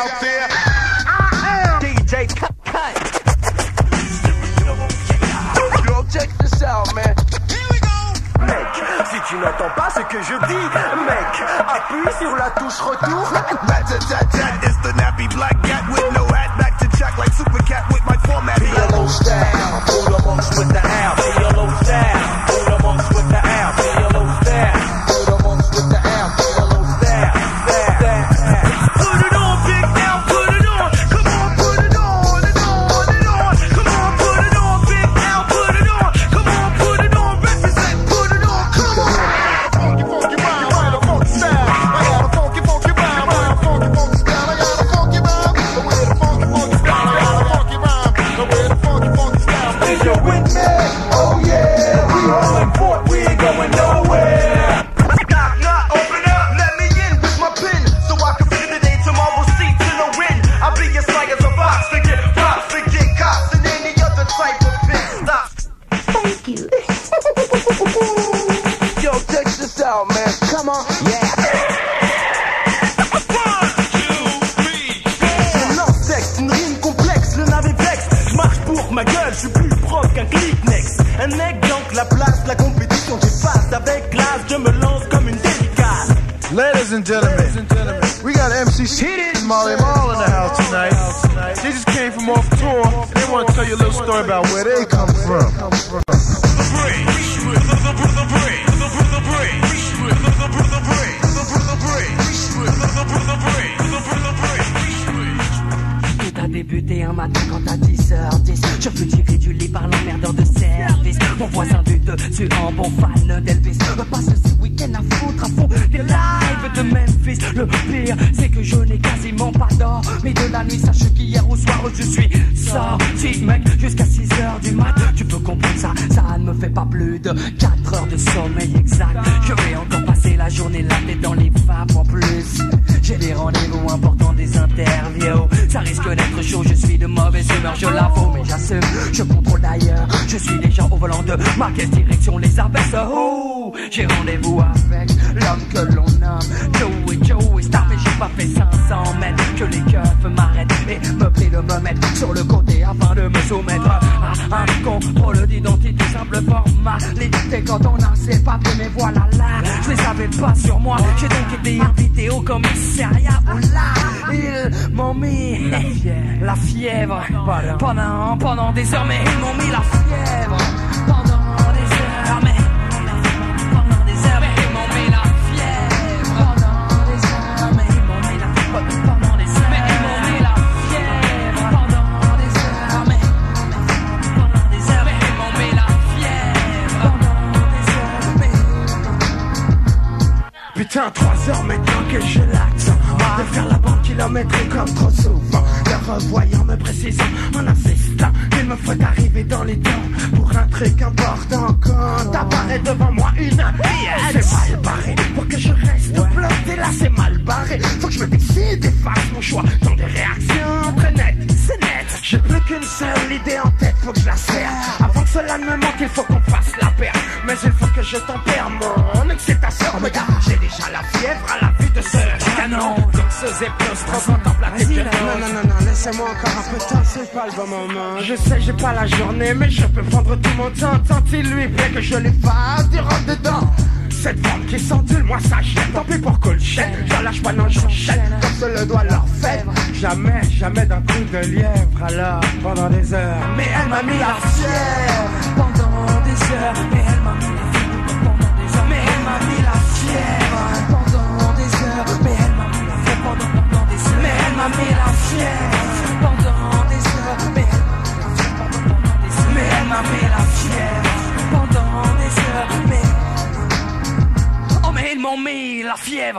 out there. DJ cut. Yo, check this out, man. Here we go. Mec, si tu n'entends pas ce que je dis, mec, appuie sur la touche retour. Rat-tat-tat-tat, it's the nappy black cat with no hat, back to check like Super Cat with my format. PLO style, pull the monks with the owl. PLO style, pull the monks with the owl. PLO style, pull the monks with the owl. PLO style, Put it on, Big L, put it on. Come on, put it on, and on, and on. Come on, put it on, Big L, put it on. Come on, put it on, represent, put it on. Come on. Funky, funky rhyme, I got a funky style. I got a funky, funky rhyme, I got a funky, funky style. I got a funky rhyme, but with a funky, funky style. I got a funky rhyme, but with a funky, funky style. is you with me? Oh yeah, we holding fort, we ain't going nowhere. Knock, knock, open up, let me in with my pen, so I can feel the day tomorrow, see to the wind. I'll be as sly as a fox, forget props, forget cops, and any other type of pit stop. Thank you. Yo, check this out, man. Come on. Yeah. Je lance texte, une rime complexe, le naviplex. Je marche pour ma gueule, je suis plus propre qu'un Kleenex. Un exemple, la place, la compétition, j'efface avec classe, je me lance comme une dédicace. Ladies and gentlemen, we got MC and Molly Mall in the house tonight. They just came from off tour. They want to tell you a little story about where they come from. Tout a débuté un matin quand à 10h10 je fus tiré du lit par l'emmerdeur de service. Mon voisin du dessus, un bon fan d'Elvis, me passe ce week-end à foutre à fond des lives de Memphis. Le pire, c'est que je n'ai quasiment pas d'or, mais de la nuit, sache qu'hier au soir je suis sorti, mec, jusqu'à 6h du mat. Tu peux comprendre ça, ça ne me fait pas plus de 4 heures de sommeil exact. Je vais encore passer la journée la tête dans les vapes en plus. J'ai des rendez-vous importants, des interviews. Ça risque d'être chaud, je suis de mauvaise humeur, je l'avoue, mais j'assume, je contrôle d'ailleurs. Je suis déjà au volant de ma caisse direction les abeilles. Oh, j'ai rendez-vous avec l'homme que l'on nomme Joey Star, mais j'ai pas fait 500 mètres que les keufs m'arrêtent et me prient de me mettre sur le côté afin de me soumettre à un contrôle d'identité, simple formalité. Quand on a ses papiers, mais voilà là, je les avais pas sur moi. J'ai donc été invité au commissariat où là, ils m'ont mis la fièvre pendant des heures, mais ils m'ont mis la fièvre pendant des heures, mais pendant des heures, mais ils m'ont mis la fièvre pendant des heures, mais ils m'ont mis la fièvre pendant des heures, mais ils m'ont mis la fièvre pendant des heures, mais pendant des heures, mais ils m'ont mis la fièvre pendant des heures, mais Putain, 3 heures maintenant que je l'accent de faire la banque kilométrique comme trop souvent. Le revoyant me précisant en insistant qu'il me faut arriver dans les temps pour un truc important. Quand apparaît devant moi une pièce, c'est mal barré pour que je reste bloqué. Là c'est mal barré, faut que je me décide et fasse mon choix dans des réactions très nettes. C'est net, j'ai plus qu'une seule idée en tête, faut que je la serre. Avant que cela ne me manque, il faut qu'on fasse la paire. Mais il faut que je tempère mon excitation. Regarde, j'ai déjà la fièvre à la vue de ce canon. Danseuse et plus, trop contemplative. Non, laissez-moi encore un peu de temps, c'est pas le bon moment. Je sais, j'ai pas la journée, mais je peux prendre tout mon temps. Tant il lui plaît que je les fasse du rentre dedans. Cette femme qui s'endule, moi ça jette. Tant pis pour Colchette, j'en lâche pas, non j'enchaîne. Comme se le doit leur fait. Jamais d'un coup de lièvre. Alors, pendant des heures, mais elle m'a mis la fièvre. Pendant des heures, mais elle m'a mis la fièvre. Pendant des heures, mais elle m'a mis la fièvre. Pendant des heures, mais elle m'a mis la fièvre. Pendant des heures, mais elle m'a mis la fièvre. Pendant des heures, mais elle m'a mis la fièvre. Pendant des heures, mais ils m'ont mis la fièvre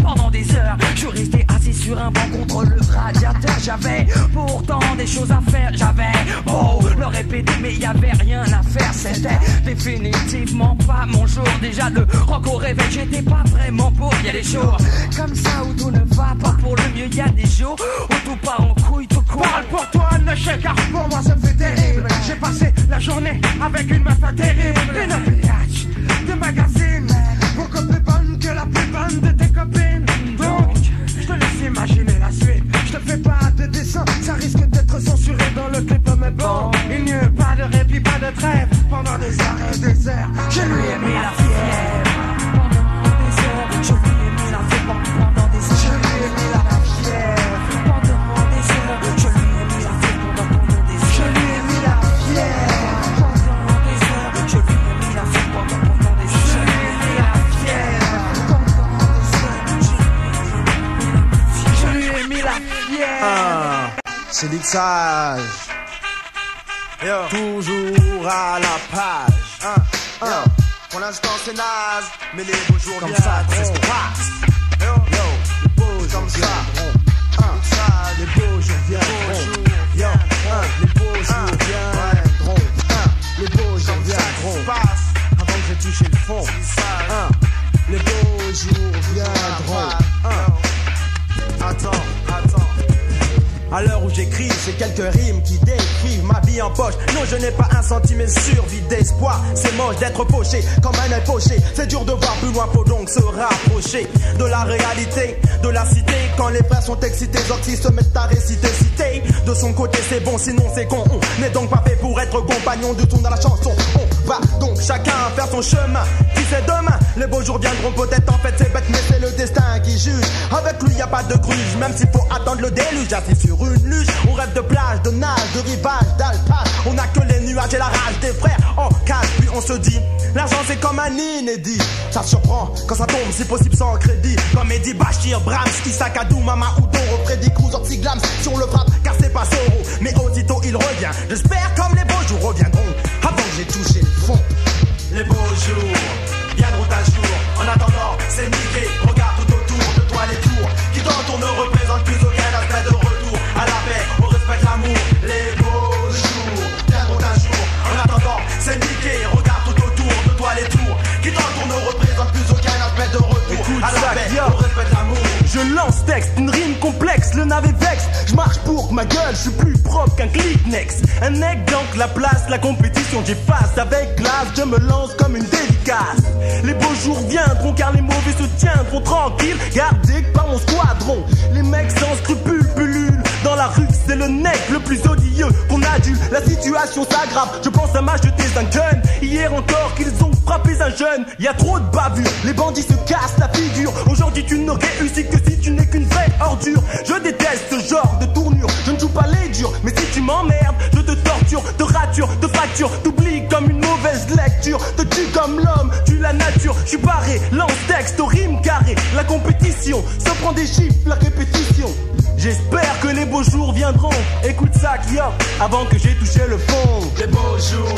pendant des heures. Je suis resté assis sur un banc contre le radiateur. J'avais pourtant des choses à faire. J'avais beau le répéter, mais y avait rien à faire. C'était définitivement pas mon jour. Déjà le rock au réveil, j'étais pas vraiment pour. Y a des jours comme ça où tout ne va pas pour le mieux. Y a des jours où tout part en couille, tout court. Parle pour toi, ne chèque, car pour moi ça fait terrible. J'ai passé la journée avec une meuf terrible. Une bitch de magazine, beaucoup plus bonne que la plus bonne de tes copines. Donc, je te laisse imaginer la suite. Je te fais C'est l'Ixage. Toujours à la page. Pour l'instant c'est naze, mais les beaux jours comme ça, c'est ce qui passe. Les beaux jours viendront. Les beaux jours viendront. Les beaux jours viendront. Les beaux jours viendront. Avant que j'ai touché le fond. Les beaux jours viendront. Attends. À l'heure où j'écris, j'ai quelques rimes qui décrivent ma vie en poche. Non, je n'ai pas un centime survie d'espoir. C'est moche d'être poché comme un œil poché. C'est dur de voir plus loin, faut donc se rapprocher de la réalité, de la cité. Quand les frères sont excités, Zorti se mettent à réciter, citer. De son côté c'est bon, sinon c'est con. On n'est donc pas fait pour être compagnon du tout dans la chanson. On va donc chacun faire son chemin. Qui sait demain, les beaux jours viendront peut-être. En fait c'est bête mais c'est le destin qui juge. Avec lui y a pas de gruge, même s'il faut attendre le déluge. Assis sur une luge, on rêve de plage, de nage, de rivage, d'alpage. On a que les nuages et la rage des frères en cage. Puis on se dit, l'argent c'est comme un inédit. Ça surprend quand ça tombe, si possible sans crédit. Comme Eddie Bachir, Brahms, Isaac Adou, Mama Oudoro, Freddy Cruz, Orti Glams. Si on le frappe, car c'est pas Zorro, mais aussitôt il revient. J'espère comme les beaux jours reviendront. Avant que j'ai touché le fond. Les beaux jours viendront un jour. En attendant, c'est niqué. Regarde tout autour de toi les tours qui t'entourent ne représentent plus aucun aspect de retour à la paix, au respect de l'amour. Les beaux jours viendront un jour. En attendant, c'est niqué. Regarde tout autour de toi les tours qui t'entourent ne représentent plus aucun aspect de retour à la paix, au respect de l'amour. Je lance texte, une rime complexe, le navet vexe. Je marche pour ma gueule, je suis plus propre qu'un Kleenex. Un mec donc la place, la compétition j'efface. Avec glace, je me lance comme une dédicace. Les beaux jours viendront car les mauvais se tiendront tranquilles, gardés par mon squadron. Les mecs sans scrupules pullulent dans la rue, c'est le nec le plus odieux qu'on adule. La situation s'aggrave, je pense à m'acheter un gun. Hier encore qu'ils ont frappé un jeune. Y a trop de bavures, les bandits se cassent la figure. Aujourd'hui tu ne réussis que si tu n'es qu'une vraie ordure. Je déteste ce genre de tournure, je ne joue pas les durs. Mais si tu m'emmerdes, je te torture, te rature, te fracture, t'oublies comme une mauvaise lecture. Te tue comme l'homme, tue la nature. Je suis barré, lance texte au rime carré. La compétition se prend des chiffres, la répétition. J'espère que les beaux jours viendront. Écoute ça, Kyo, avant que j'ai touché le fond. Les beaux jours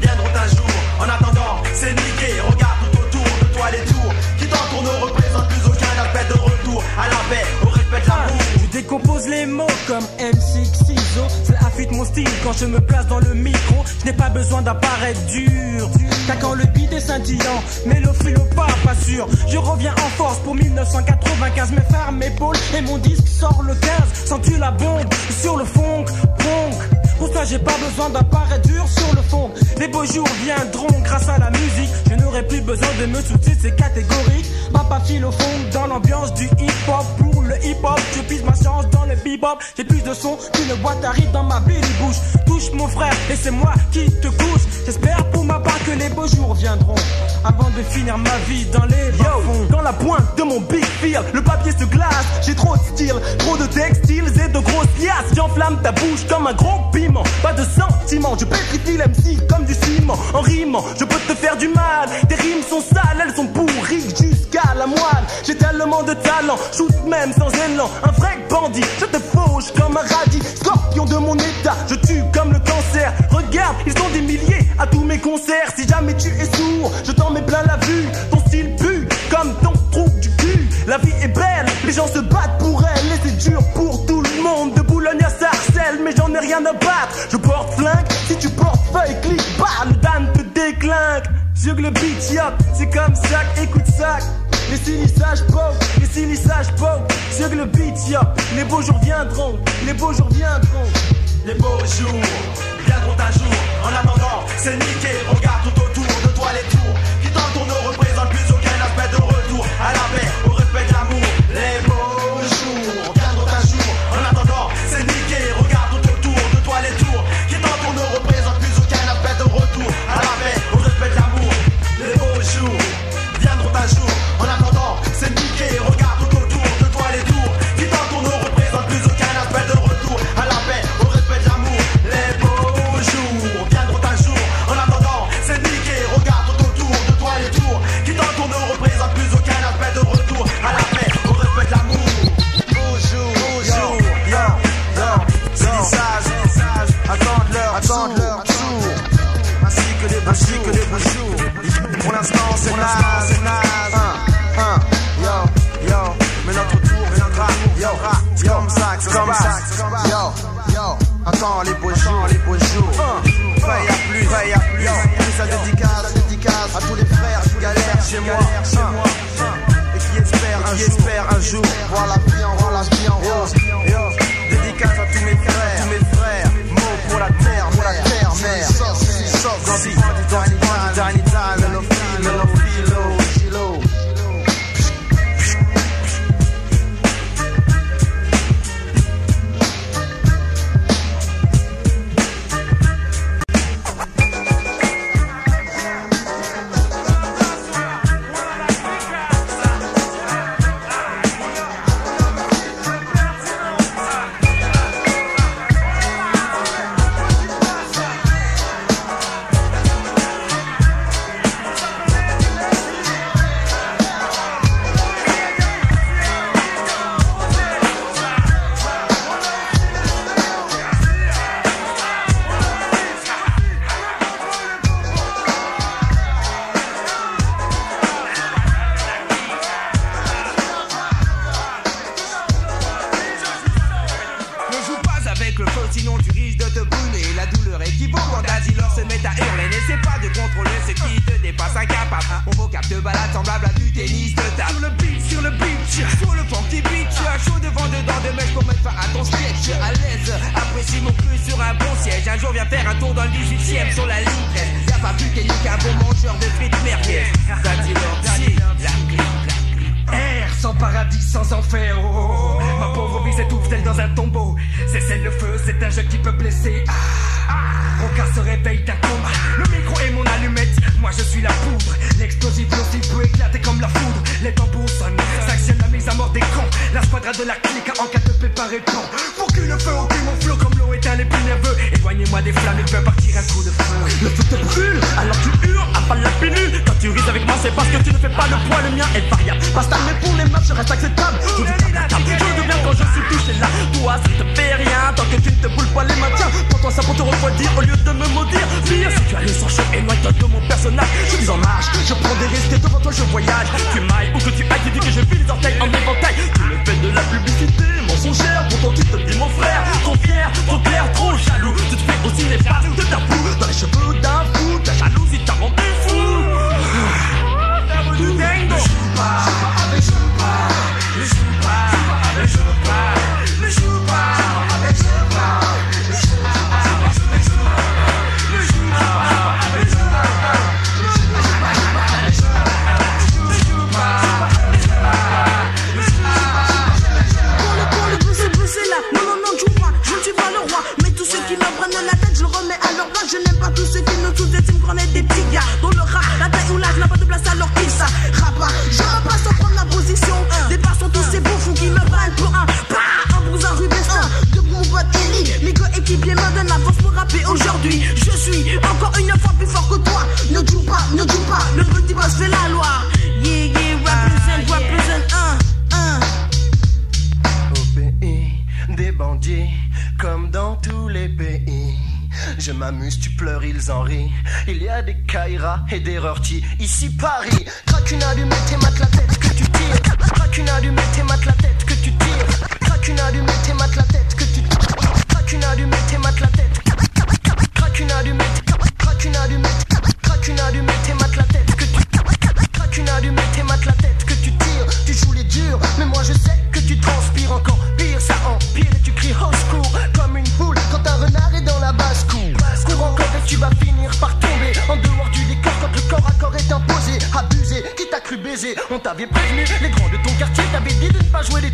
viendront un jour. En attendant, c'est niqué. Regarde tout autour de toi les tours qui t'entourent ne représentent plus aucun aspect de retour à la paix, au respect de l'amour. Je décompose les mots comme M6 Ciseaux. Cela affûte mon style quand je me place dans le micro. Je n'ai pas besoin d'apparaître dur. Car quand le beat est scintillant, mélophile ou pas sûr. Je reviens en force pour 1995. Mes frères m'épaulent et mon disque sort le 15. Sens-tu la bombe sur le funk? Pour ça j'ai pas besoin d'apparaître dur sur le fond. Les beaux jours viendront grâce à la musique. Je n'aurai plus besoin de me soucier de ces catégoriques. Papa file au fond dans l'ambiance du hip-hop. Pour le hip-hop, je pise ma chance dans le bebop. J'ai plus de son qu'une boîte à rythme dans ma billy bouche. Touche mon frère et c'est moi qui te couche. J'espère pour ma part que les beaux jours viendront avant de finir ma vie dans les bas-fonds. Dans la pointe de mon big feel, le papier se glace. J'ai trop de style, trop de textiles et de grosses liasses. J'enflamme ta bouche comme un gros piment. Pas de sentiment, je pétrifie l'MC comme du ciment. En rimant, je peux te faire du mal. Tes rimes sont sales, elles sont pourries jusqu'à la moelle. J'ai tellement de talent, shoot même sans élan. Un vrai bandit, je te fauche comme un radis. Scorpion de mon état, je tue comme le cancer. Regarde, ils sont des milliers à tous mes concerts. Si jamais tu es sourd, je t'en mets plein la vue. Ton style pue comme ton trou du cul. La vie est belle, les gens se battent pour elle. Et c'est dur pour tout le monde. De Boulogne à Sarcelles, mais j'en ai rien à battre. Je porte flingue, si tu portes feuille, clic, bah, le Dan te déclinque. Sur le beat, yop, c'est comme ça, écoute ça. Les silissages pop, sur le beat, yop. Les beaux jours viendront, les beaux jours viendront. Les beaux jours viendront un jour. En attendant, c'est niqué. Regarde tout autour de toi les tours qui t'entourent ne représentent plus aucun aspect de retour à la paix, au respect de l'amour. Les beaux jours viendront un jour. En attendant, c'est niqué. Regarde tout autour de toi les tours qui t'entourent ne représentent plus aucun aspect de retour à la paix, au respect de l'amour. Les beaux jours viendront un jour. En attendant, c'est niqué. Regarde tout autour de toi les tours qui t'entourent ne représentent plus aucun aspect de retour à la paix, au respect de l'amour. Les beaux jours viendront un jour. En attendant, c'est niqué. Regarde tout autour de toi les tours qui t'entourent ne représentent plus Yo, c'est comme ça que ça se passe. Yo, attends les beaux jours. Frère, y'a plus. Yo, sa dédicace à tous les frères qui galèrent chez moi. Et qui espèrent un jour voir la vie en rose. Yo, dédicace à tous mes frères. Mots pour la terre, mère. Gandhi, Danny, Philo. Et des rortis, ici Paris. Craque une allumette et mate la tête que tu tires. Craque une allumette et mate la tête que tu tires. Craque une allumette et mate la tête que tu tires. Craque une allumette et mate la tête. Craque une allumette et mate la tête que tu tires. Craque une allumette et mate la tête que tu tires. Tu joues les durs, mais moi je sais que tu transpires encore pire. Ça empire et tu cries au secours comme une poule quand un renard est dans la basse-cour. Cours encore et tu vas finir par tomber en dehors du décor quand le corps à corps est imposé. Abusé, qui t'a cru baiser? On t'avait prévenu, les grands de ton quartier t'avaient dit de ne pas jouer les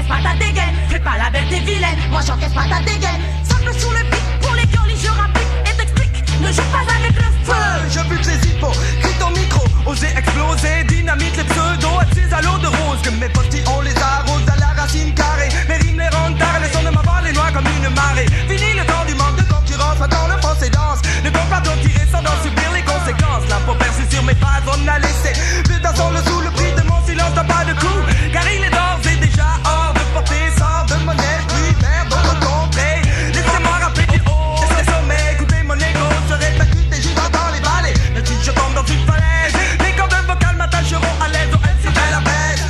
j'encaisse pas ta dégaine. Fais pas la belle, t'es vilaine, moi j'encaisse pas ta dégaine. Simple sur le beat, pour les girlies je rapplique et t'explique. Ne joue pas avec le feu. Je bute les hippos, crie ton micro. Oser exploser, dynamite les pseudos. Attis à l'eau de rose, que mes postis on les arrose à la racine carrée. Mes rimes les rendent tard, les sons de ma voix les noient comme une marée. Fini le temps du manque de concurrence, attends le français danse. Ne compte pas t'en tirer sans en subir les conséquences. L'info perçue sur mes pas, on a laissé. Putain sans le sous, le prix de mon silence n'a pas de coup. Car il est d'ores et déjà hors de portée, sans de monnaie, puis vers d'autres contrées. Laissez-moi rappeler du haut, laissez les sommets, écoutez mon égo. Serait percuté givant dans les vallées. Même si je tombe dans une falaise, mes cordes vocales m'attacheront à l'aise au MC de la bête.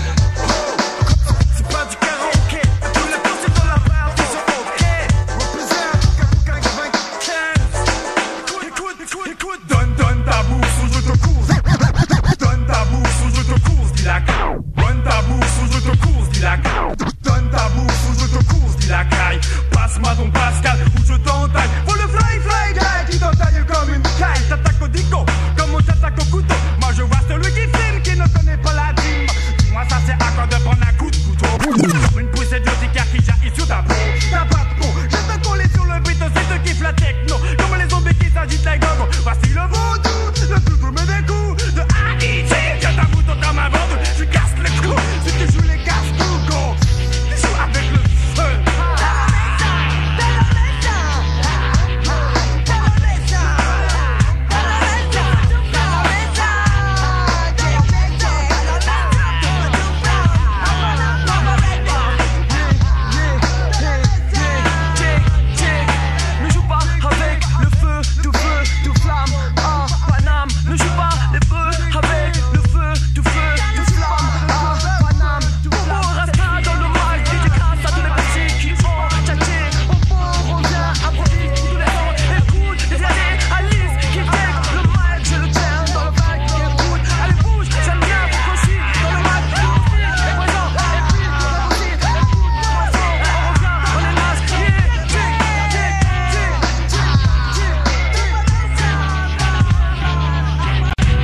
C'est pas du karaoké, tous les poursuites dans la barre, ils sont ok. Représente 95. Écoute, donne ta bourse ou je te course. Donne ta bourse ou je te course, dis la caille. Donne ta bourse ou je te course, dis la caille. Donne ta bourse ou je te course, dis la caille. Passe-moi ton Pascal ou je t'entaille. Faut le fly guy qui t'entaille comme une caille. T'attaques au dico comme on t'attaque au couteau. Moi je vois celui qui filme qui ne connaît pas la dream. Dis-moi ça c'est à quoi de prendre un coup de couteau. Une poussée d'urticaire qui jaillit sur ta peau. T'as pas de peau, je te coller sur le beat, c'est te kiffe la techno. Comme les zombies qui s'agitent les gogos. Voici le vaudou, le tout met des coups de AIG. Viens ta bouton comme un vendu, tu casses le cou. Si tu joues les casse-tout, go. Tu joues avec le feu. Ne joue pas avec le feu, tout flamme, ah, Paname. Ne joue pas les feux avec le feu, tout flamme, ah, Paname. Bobo restera dans le mal, qui grâce à tous les petits qui ont tchatché. On revient, improvise, tous les sons, écoute, des années, Alice, qui fait le mic, je le tiens dans le bac, qui écoute, allez bouge, j'aime bien, aussi, dans le mic, les présents, et puis, aussi, écoute, on revient, on est naze,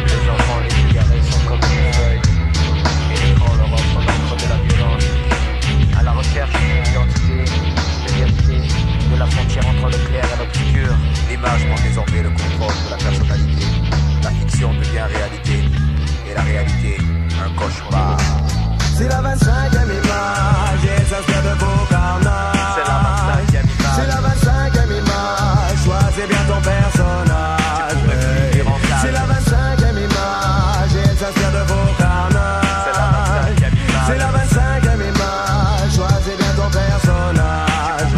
Les enfants, les cigarettes sont comme une feuille. Et l'écran leur offre l'encre de la violence. À la recherche d'une identité, de vérité, de la frontière entre le clair et l'obscur. L'image prend désormais le contrôle de la personnalité. La fiction devient réalité. Et la réalité, un cauchemar. C'est la 25e image, et ça se de beau carnage. C'est la 25e image. C'est la 25e image, choisis bien ton personnage. C'est la 25e image, et ça se de beau carnage. C'est la 25e image. C'est la 25e image, choisis bien ton personnage.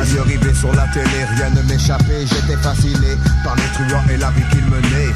Les yeux rivés sur la télé, rien ne m'échappait. J'étais fasciné par les truands et la vie qu'ils menaient.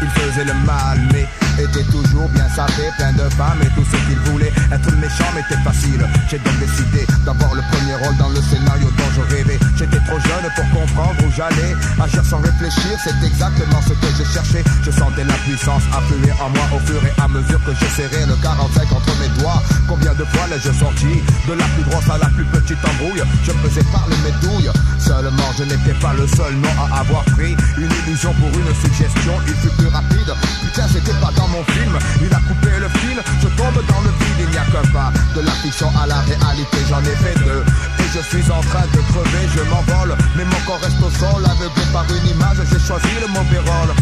Ils faisaient le mal, mais étaient toujours bien sapés, plein de femmes et tout ce qu'ils voulaient. Être méchant m'était facile. J'ai donc décidé d'avoir le premier rôle dans le scénario dont je rêvais. J'étais trop jeune pour comprendre où j'allais. Agir sans réfléchir, c'est exactement ce que je cherchais. Je sentais la puissance affluer en moi au fur et à mesure que je serrais le 45 entre mes doigts. Combien de fois l'ai-je sorti de la plus grosse à la plus petite embrouille? Je faisais parler mes douilles. Seulement je n'étais pas le seul nom à avoir pris une illusion pour une suggestion. Il fut plus rapide. Putain, c'était pas dans mon film. Il a coupé le fil. Je tombe dans le vide. Il n'y a qu'un pas de la fiction à la réalité. J'en ai fait deux. Et je suis en train de crever. Je m'envole. Mais mon corps reste au sol. Aveuglé par une image. J'ai choisi le mauvais rôle.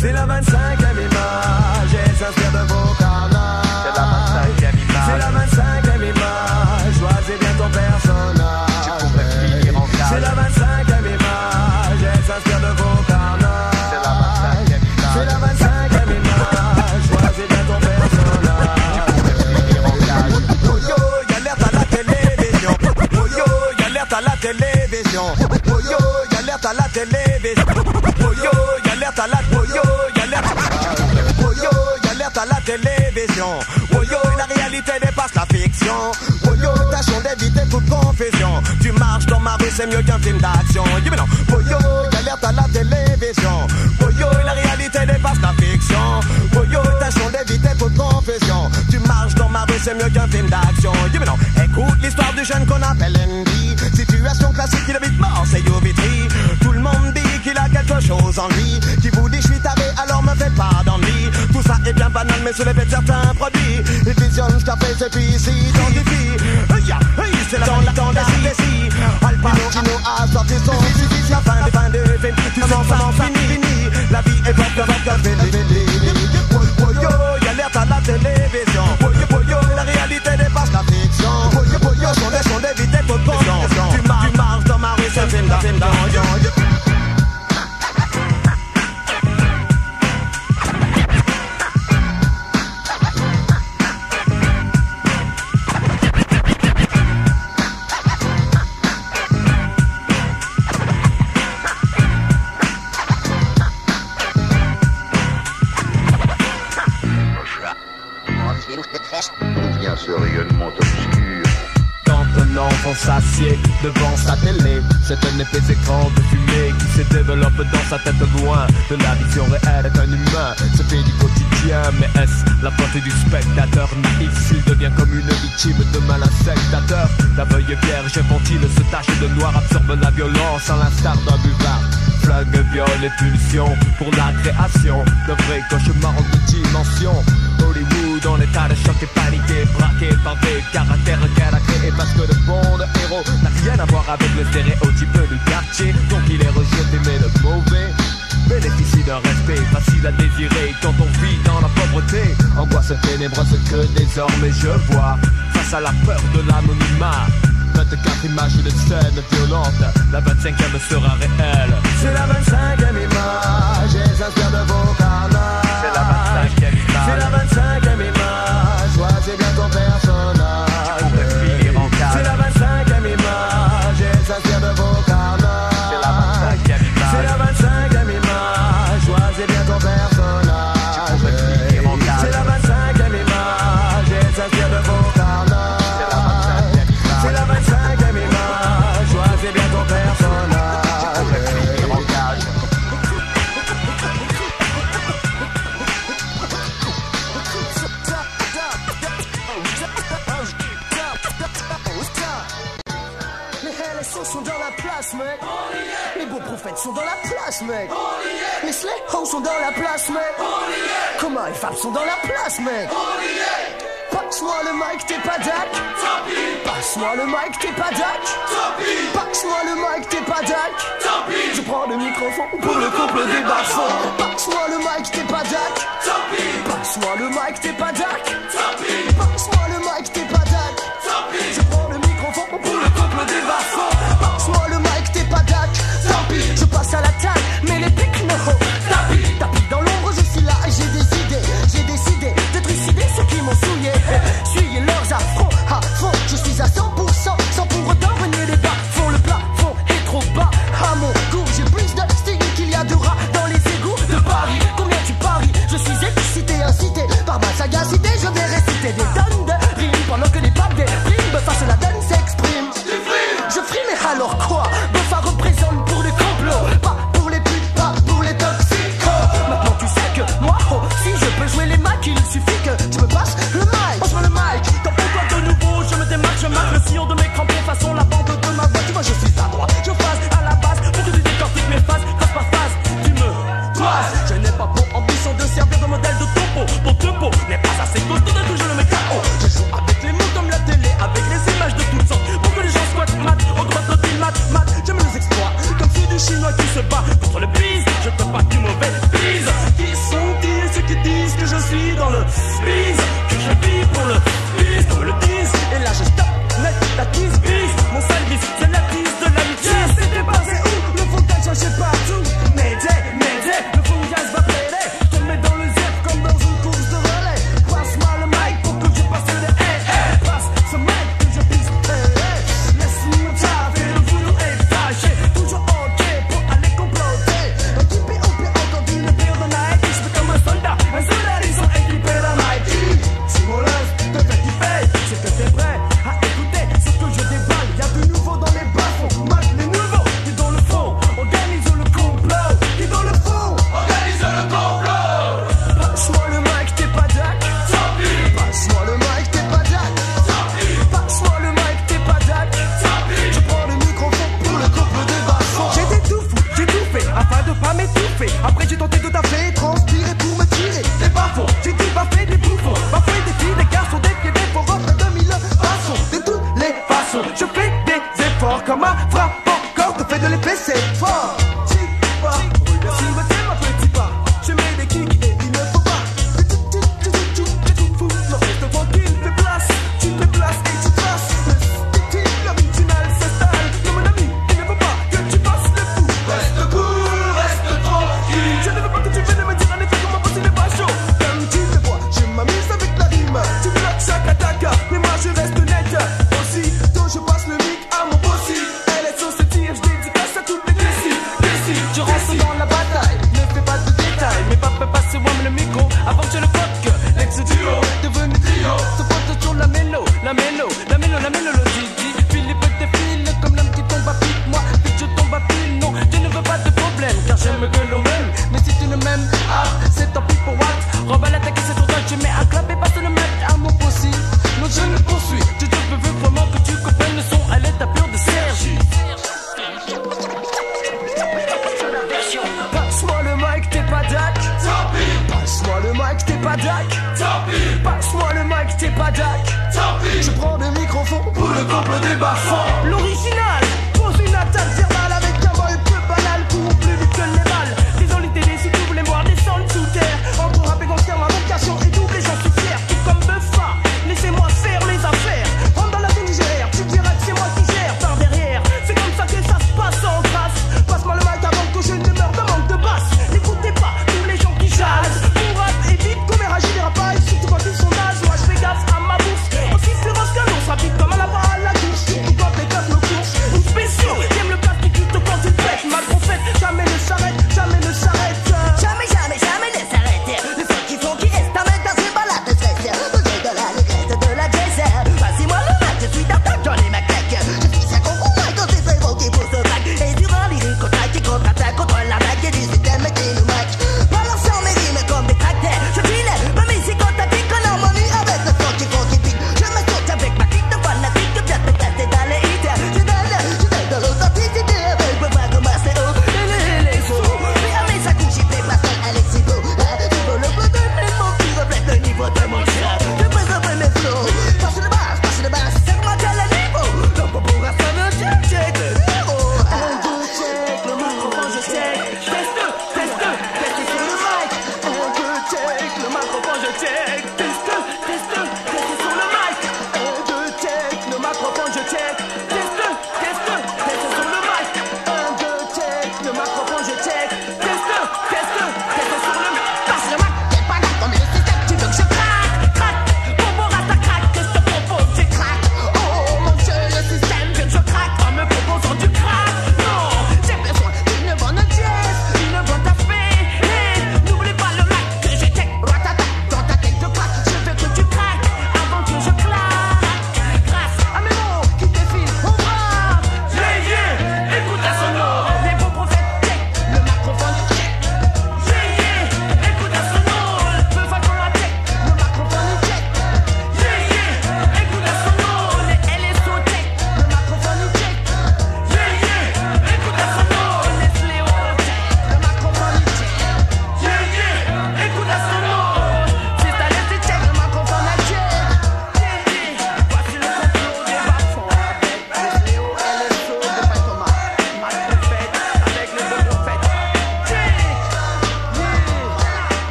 C'est la 25e image, elle s'inspire de vos carnages. C'est la 25e image. C'est la 25e image, choisis bien ton personnage. Tu pourrais finir en cage. C'est la 25e image, elle s'inspire de vos carnages. C'est la 25e image. C'est la 25e image, choisis bien ton personnage. Tu pourrais finir en cage. Oh yo, y'alerte à la télévision. Oh yo, y'alerte à la télévision. Oh yo, y'alerte à la télévision. Oh yo, y'alerte à la à la télévision. Oh yo, la réalité dépasse la fiction. Oh yo, tâchons d'éviter toute confusion. Tu marches dans ma rue, c'est mieux qu'un film d'action. Oh yo, alerte à la télévision. Oh yo, la réalité dépasse la fiction. Oh yo, tâchons d'éviter toute confusion. Tu marches dans ma rue, c'est mieux qu'un film d'action. Écoute l'histoire du jeune qu'on appelle Andy. Situation classique, il habite mort, c'est Yovitri. Tout le monde dit qu'il a quelque chose en lui, qui vous dit je suis taré, alors me faites pas d'ennui. Tout ça est bien banal, mais sous l'effet de certains produits. Ils visionnent ce qu'a fait, c'est puis ici, identifie. C'est la dans la récit. Al Pacino a sorti son suivi. La fin de film, tu sais comment ça finit. La vie est vodka, Boyo, y'a l'air à la télévision. Boyo, la réalité dépasse la fiction. Boyo, sont des vides de conditions. Tu marches dans ma rue, c'est un film dans Vient ce rayonnement obscur. Quand un enfant s'assied devant sa télé, c'est un épais écran de fumée qui se développe dans sa tête loin de la vision réelle d'un humain. Se fait du quotidien, mais est-ce la portée du spectateur naïf s'il devient comme une victime de malinspectateur? La veuille vierge infantile se tache de noir, absorbe la violence à l'instar d'un buvard. Flingue, viol et pulsion pour la création d'un vrai cauchemar en deux dimensions. Hollywood en état de choc et paniqué, braqué par des caractères qu'elle a créés. Parce que le bon héros n'a rien à voir avec le stéréotype du quartier. Donc il est rejeté mais le mauvais bénéficie d'un respect facile à désirer quand on vit dans la pauvreté. Angoisse ténébreuse que désormais je vois face à la peur de l'anonymat. 24 images de scènes violentes, la 25e sera réelle. C'est la 25e image, et s'inspire de vos carnages. C'est la 25e image. C'est la 25e image, choisis bien ton personnage. Tu pourrais finir en cage. C'est la 25e image, et s'inspire de vos carnages. C'est la 25e image. C'est la 25e image, choisis bien ton personnage. Tu pourrais finir en cage. C'est la 25e image, et s'inspire de vos carnages. C'est la 25e image, choisis bien ton personnage. Tu pourrais finir en cage. Les sons sont dans la place, mec. Les beaux prophètes sont dans la place, mec. Les slayhoes sont dans la place, mec. Comment les femmes sont dans la place, mec. Passe-moi le mic, t'es pas dac. Passe-moi le mic, t'es pas dac. Passe-moi le mic, t'es pas dac. Je prends le microphone pour le couple des bas-fonds. Passe-moi le mic, t'es pas dac. Passe-moi le mic, t'es pas dac. Passe-moi le mic, t'es pas dac. Je prends le microphone pour le couple des bas-fonds. Passe-moi le mic, t'es pas dac. Tant pis, je passe à la taille, mais les pics no. Tapis dans l'ombre, je suis là et j'ai décidé de trucider ceux qui m'ont souillé. Suyer leurs affronts à fond, je suis à 100%, sans pour autant renier les bas. Font le plafond est trop bas. À mon goût, j'ai plus de style qu'il y a de rats dans les égouts de Paris. Combien tu paries? Je suis excité, incité par ma sagacité. Je vais réciter des tonnes de rimes pendant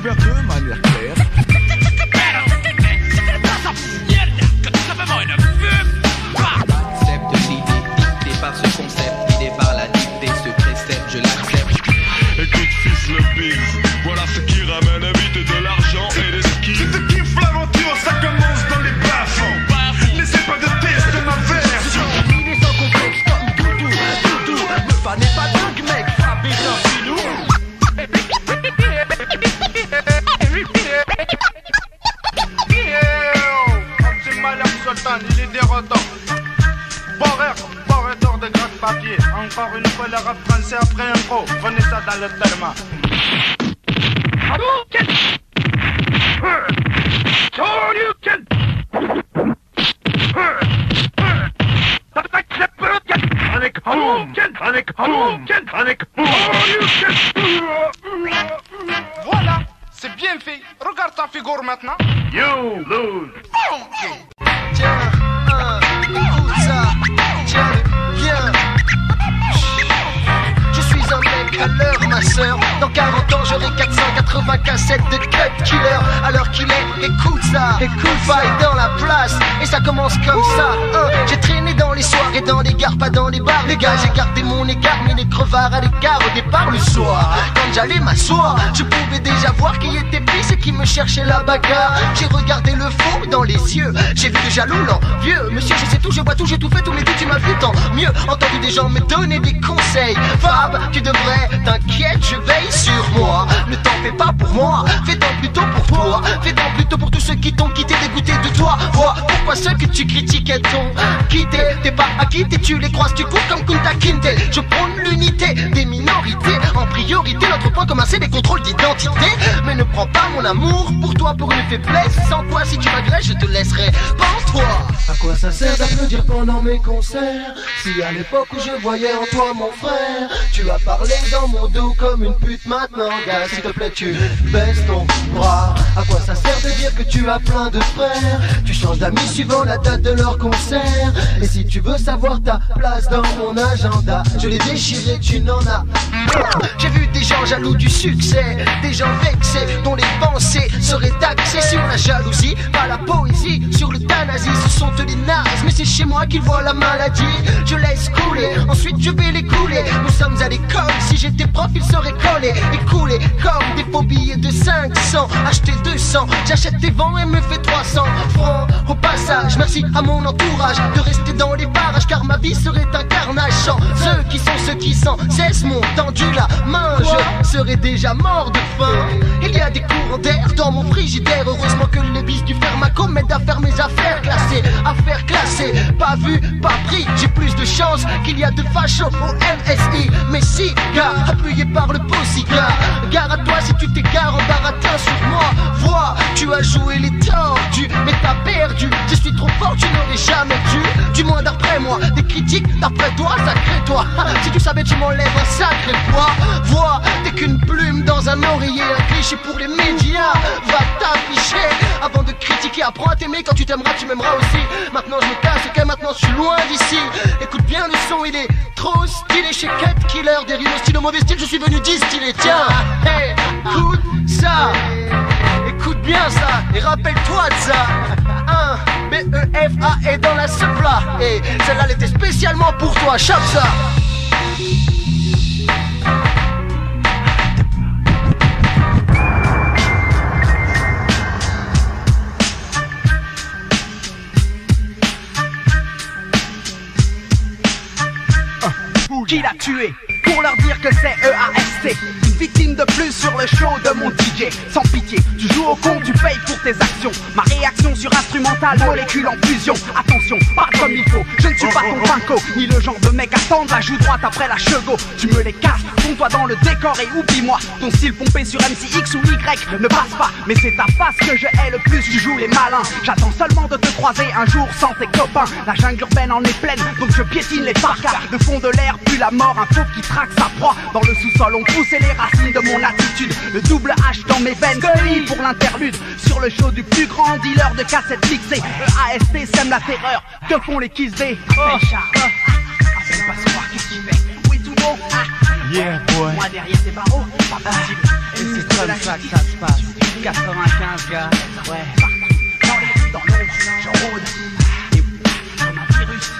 ouvert de manière claire. Accepte l'idée dictée par ce concept, guidé par la dictée, ce précepte, je l'accepte. Écoute fils le bise, voilà ce qui ramène vite de l'argent et des skis. Si tu kiffes l'aventure, ça commence dans les bas-fonds. N'essaie pas de tester ma version. Il est sans complexe comme Doudou, Doudou. Me fanez pas dingue mec, frappez d'un filou. Il est dérotant. Barreur de gratte-papier. Encore une fois le rap français après un pro. Venez ça dans le tellement. Voilà, c'est bien fait. Regarde ta figure maintenant. You lose. Tiens, écoute ça, tiens, viens. Je suis un mec à l'heure, ma sœur. Dans 40 ans, j'aurai 480 cassettes de cut killer. Alors qu'il est, écoute ça, écoute, faille dans la place. Et ça commence comme ça. J'ai traîné dans les soirées, dans les gares, pas dans les bars. Les gars, j'ai gardé mon égard, mais les crevards à l'écart. Au départ, le soir, quand j'allais m'asseoir, je pouvais déjà voir qui était pisse et qui me cherchait la bagarre. J'ai regardé le faux dans les yeux. J'ai vu le jaloux, l'envieux. Monsieur, je sais tout, je vois tout, j'ai tout fait, tous les deux, tu m'as vu tant mieux. Entendu des gens me donner des conseils. Fab, tu devrais, t'inquiète, je veille sur moi. Ne t'en fais pas pour moi, fais-t'en plutôt pour toi. Fais-t'en plutôt pour tous ceux qui t'ont quitté, dégoûté de toi. Vois pourquoi ceux que tu critiquais t'ont quitté. T'es pas acquitté, tu les croises, tu cours comme Kunta Kinte. Je prône l'unité des minorités. En priorité, notre point commun c'est des contrôles d'identité. Mais ne prends pas mon amour pour toi pour une faiblesse. Sans quoi si tu m'agresses, je te laisserai. Pense-toi. À quoi ça sert d'applaudir pendant mes concerts? Si à l'époque où je voyais en toi mon frère, tu as parlé dans mon dos comme une pute maintenant, gars, s'il te plaît tu baisses ton bras. À quoi ça sert de dire que tu as plein de frères? Tu changes d'amis suivant la date de leur concert. Et si tu veux savoir ta place dans mon agenda, je l'ai déchiré, tu n'en as pas. J'ai vu des gens jaloux du succès, des gens vexés dont les pensées seraient axées sur la jalousie, pas la poésie, sur l'euthanasie. Ce sont eux les nazes, mais c'est chez moi qu'ils voient la maladie. Je laisse couler, ensuite je vais les couler. Nous sommes à l'école, si j'étais prof ils seraient collés et coulés comme des faux billets de 500. Acheter 200, j'achète des vents et me fais 300 francs. Au passage, merci à mon entourage de rester dans les barrages, car ma vie serait un carnage sans ceux qui sans cesse m'ont tendu la main. Je serais déjà mort de faim. Il y a des courants d'air dans mon frigidaire. Heureusement que les bis du Pharmaco m'aident à faire mes affaires classées. Affaires classées, pas vu, pas pris. J'ai plus de chance qu'il y a de fachos au MSI. Mais si, gars, appuyé par le pot cigare. Gare à toi si tu t'égares en baratin sur moi. Vois, tu as joué les tordus, mais t'as perdu. Je suis trop fort, tu n'aurais jamais dû. Du moins d'après moi, des critiques d'après toi, sacré toi. Si tu savais, tu m'enlèves un sacré poids. Vois, t'es qu'une plume dans un oreiller, un cliché pour les médias. Va t'afficher avant de critiquer. Apprends à t'aimer, quand tu t'aimeras, tu m'aimeras aussi. Maintenant je me casse, ok, maintenant je suis loin d'ici. Écoute bien le son, il est trop stylé. Chez Cut Killer, des rimes au style, au mauvais style, je suis venu distiller. Tiens, hey, écoute ça. Écoute bien ça, et rappelle-toi de ça. B-E-F-A est dans la suppla. Et celle-là, elle était spécialement pour toi, chope ça. Qui l'a tué? Pour leur dire que c'est EAST. Une victime de plus sur le show de mon DJ. Sans pitié, tu joues au con, tu payes pour tes actions. Ma réaction sur instrumental, molécule en fusion. Attention, parle comme il faut. Je ne suis pas ton pinko, ni le genre de mec à tendre la joue droite après la chego. Tu me les casses, fonds-toi dans le décor et oublie-moi. Ton style pompé sur MCX ou Y ne passe pas. Mais c'est ta face que je hais le plus, tu joues les malins. J'attends seulement de te croiser un jour sans tes copains. La jungle urbaine en est pleine, donc je piétine les parkas. De fond de l'air, puis la mort, un fauve qui traque sa proie. Dans le sous-sol, on poussait les racines de mon attitude. Le double H dans mes veines, Scully pour l'interlude. Sur le show du plus grand dealer de cassettes mixées. EAST sème la terreur, que font les Kiss Day? C'est pas ce qu'est-ce qu'il fait? Oui, tout bon. Yeah, boy. Moi derrière tes barreaux, pas possible. Et c'est comme ça que ça se passe. 95 gars, ouais. Dans les rues, dans l'ombre, je rôde. Et comme un virus.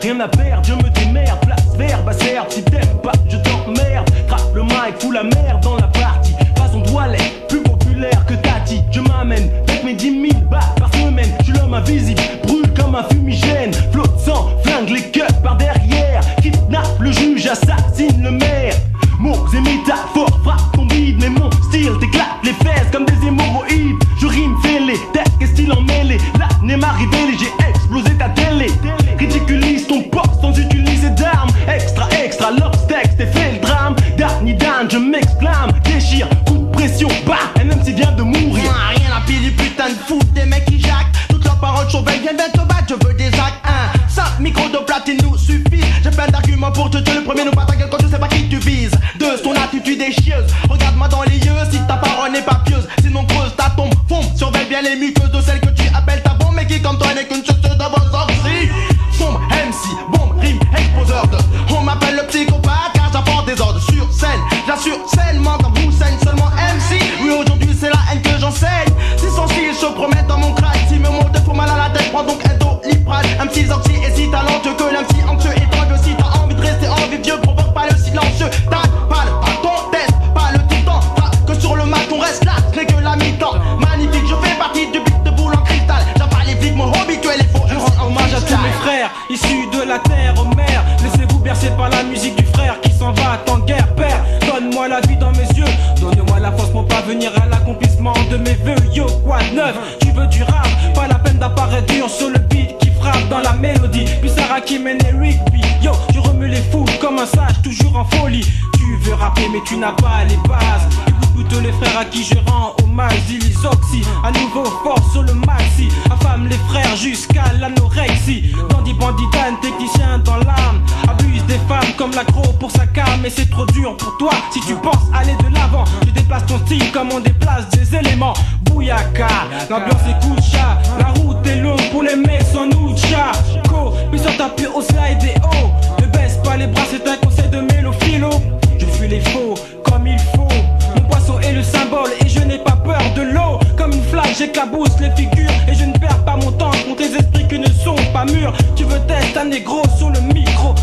Rien à perdre, je me démerde, place vert, basse herbe, si t'aimes pas, je t'emmerde. Trappe le mic, fous la merde dans la partie. Façon toilette, plus populaire que Tati. Je m'amène, avec mes 10 000 balles par semaine. Je suis l'homme invisible, brûle comme un fumigène. Flotte sang, flingue les cuts par derrière. Kidnappe le juge, assassine le maire. Mots et métaphores frappent ton bide, mais mon style t'éclate les fesses comme des hémorroïdes. Je rime fêlé, tête et style emmêlé. L'année m'a révélé, j'ai explosé ta télé. Ridiculise ton poste sans utiliser d'armes. Extra, extra, l'obstacle, t'es fait le drame. Dernier Dan, je m'exclame. Déchire, coup de pression, bah, MMC vient de mourir. Rien à pile du putain de foot, des mecs qui jacquent. Toutes leurs paroles chauvelles viennent te battre, je veux des actes. 5 micros de platine nous suffit. J'ai plein d'arguments pour te tuer. Le premier nous bat ta gueule quand je sais pas qui tu vises. 2, ton attitude est chieuse. Regarde-moi dans les yeux si ta parole n'est pas pieuse. Sinon creuse ta tombe, fombe. Surveille bien les muqueuses de celles que tu appelles ta bombe. Mais qui comme toi n'est qu'une suceuse de vos orties. Sombre MC, bombe, rime, exposeur de. On m'appelle le psychopathe car j'apporte des ordres sur scène. J'assure sainement quand vous saigne seulement MC. Oui aujourd'hui c'est la haine que j'enseigne. Si son style se promet dans mon crâne. Si mes mots te font mal à la tête, prends donc un Doliprane. Un petit oxy et si talentueux que l'MC anxieux et tangueux. Si t'as envie de rester envieux, provoque pas le silencieux. Tac, pas ton test, pas le titan. Que sur le mat on reste là, ce n'est que la mi-temps. Magnifique, je fais partie du beat de boule en cristal. J'avale les flics, mon habituel est faux. Je rends hommage à tous mes frères, issus de la terre aux mers. Laissez-vous bercer par la musique du frère qui s'en va en guerre. Père, donne-moi la vie dans mes yeux. Donne-moi la force pour parvenir à l'accomplissement de mes vœux. Yo, quoi de neuf? Tu veux du rap? Pas la peine d'apparaître dur sur le beat qui frappe dans la mélodie. Puis Sarah qui mène les Rigby. Yo, je remue les foules comme un sage, toujours en folie. Tu veux rapper mais tu n'as pas les bases. Écoute les frères à qui je rends hommage. Zilis Oxy, à nouveau fort sur le maxi. Affame les frères jusqu'à l'anorexie. Bandit, banditane, technicien dans l'âme. Abuse des femmes comme l'accro pour sa cam. Mais c'est trop dur pour toi si tu penses aller de l'avant. Tu déplaces ton style comme on déplace des éléments. Bouyaka, l'ambiance est coucha. La route est longue pour les mecs sans noucha. Go, puis sur ta pied au slide et haut. Ne baisse pas les bras, c'est un conseil de mélophilo. Je fuis les faux comme il faut. Mon poisson est le symbole et je n'ai pas peur de l'eau. Comme une flaque j'éclabousse les figures. Et je ne perds pas mon temps contre les esprits qui ne sont pas mûrs. Tu veux tester un négro sur le micro.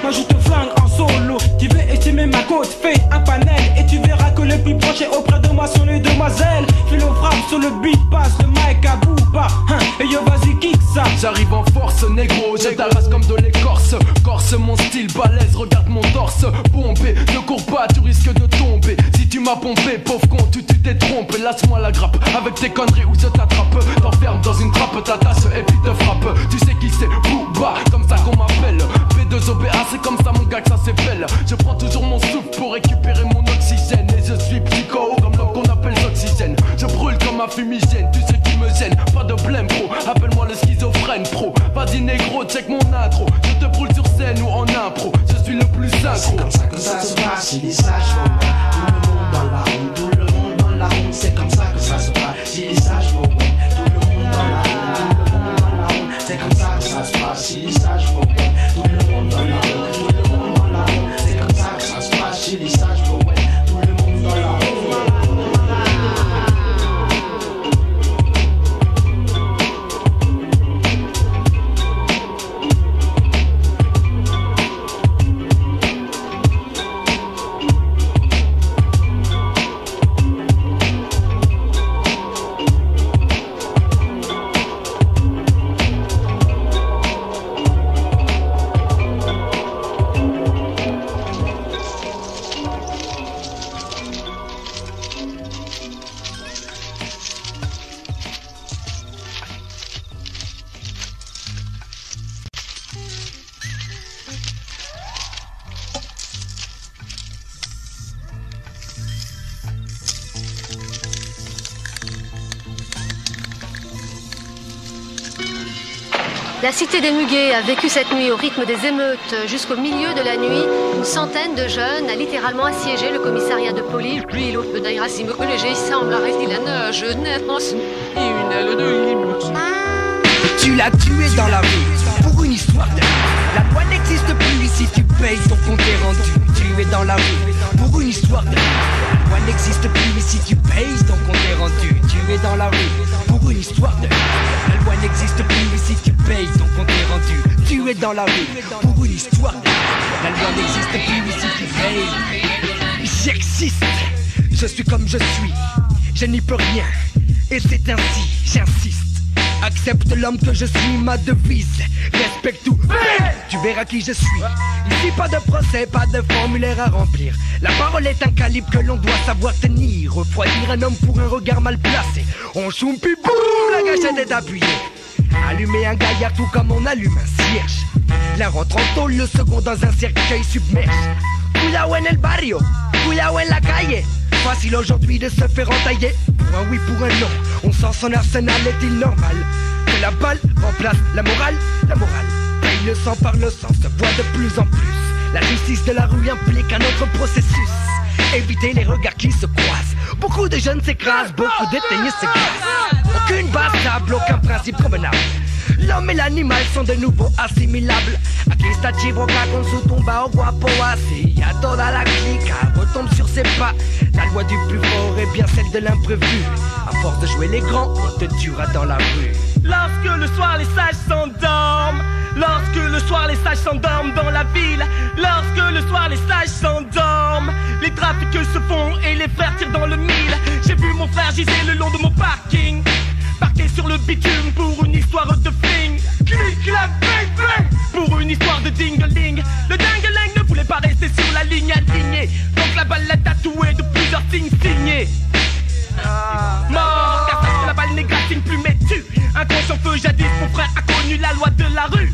Moi je te flingue en solo. Tu veux estimer ma côte, fais un panel. Et tu verras que le plus proche est auprès de moi sont les demoiselles. Philo frappe sur le beat, passe le mic à Booba. Et yo vas-y kick ça. J'arrive en force négro, je t'arrache comme de l'écorce. Corse mon style balèze, regarde mon torse. Pompé, ne cours pas, tu risques de tomber. Si tu m'as pompé, pauvre con, tu t'es trompé. Lâche-moi la grappe, avec tes conneries où je t'attrape. T'enferme dans une trappe, t'attache et puis te frappe. Tu sais qui c'est, Booba, comme ça qu'on m'appelle. B2OBA, c'est comme ça mon gars que ça s'appelle. Je prends toujours mon souffle pour récupérer mon oxygène. Et je suis psycho, comme l'homme qu'on appelle l'oxygène. Je brûle comme un fumigène, tu sais qui me gêne. Pas de blême pro, appelle-moi le schizophrène pro. Vas-y négro, check mon intro. Je te brûle sur scène ou en impro. Je suis le plus synchro. C'est comme ça que ça se passe, il est sage. Tout le monde dans la roue, tout le monde dans la roue. C'est comme ça que ça se passe, il est sage. Tout le monde dans la roue, tout le monde dans la roue. C'est comme ça que ça se passe, il est sage. Tout le monde dans la roue, tout le monde dans la roue. C'est comme ça que ça se passe, il est sage. Tout le monde dans la roue. La cité des Muguets a vécu cette nuit au rythme des émeutes. Jusqu'au milieu de la nuit, une centaine de jeunes a littéralement assiégé le commissariat de police. Lui, l'autre d'Airasime au léger, il semble arrêter la neige. Naissance, une aile de limousin. Tu l'as tué dans la rue pour une histoire de... La loi n'existe plus ici, tu payes ton compte est rendu. Tu es dans la rue pour une histoire de... La loi n'existe plus ici, tu payes ton compte est rendu. Tu es dans la rue pour une histoire de... La loi n'existe plus ici, tu payes ton compte est rendu. Tu es dans la rue pour une histoire de... La loi n'existe plus ici, tu payes. J'existe, je suis comme je suis, je n'y peux rien. Et c'est ainsi, j'insiste. Accepte l'homme que je suis, ma devise. Respecte tout, tu verras qui je suis. Ici pas de procès, pas de formulaire à remplir. La parole est un calibre que l'on doit savoir tenir. Refroidir un homme pour un regard mal placé. On choum puis boum, la gâchette est appuyée. Allumer un gaillard tout comme on allume un cierge. L'un rentre en tôle, le second dans un cercueil submerge. Cuidado en el barrio, cuidado en la calle. Facile aujourd'hui de se faire entailler. Pour un oui, pour un non, on sent son arsenal, est-il normal que la balle remplace la morale? La morale paye le sang par le sang, se voit de plus en plus. La justice de la rue implique un autre processus. Éviter les regards qui se croisent. Beaucoup de jeunes s'écrasent, beaucoup d'éteignés s'écrasent. Aucune base stable, aucun principe convenable. L'homme et l'animal sont de nouveau assimilables. Aquí está Chiboca con su tumba au guapo así. Y'a toda la clique, retombe sur ses pas. La loi du plus fort est bien celle de l'imprévu. À force de jouer les grands, on te tuera dans la rue. Lorsque le soir les sages s'endorment, lorsque le soir les sages s'endorment dans la ville, lorsque le soir les sages s'endorment, les trafics se font et les frères tirent dans le mille. J'ai vu mon frère giser le long de mon parking, parqué sur le bitume pour une histoire de fling. Clic, clac, bang, bang, pour une histoire de ding-a-ling. Le ding-a-ling ne voulait pas rester sur la ligne alignée, donc la balle l'a tatoué de plusieurs signes signés. Mort, car sache que la balle n'égratigne plus mais tue. Inconscient feu jadis, mon frère a connu la loi de la rue.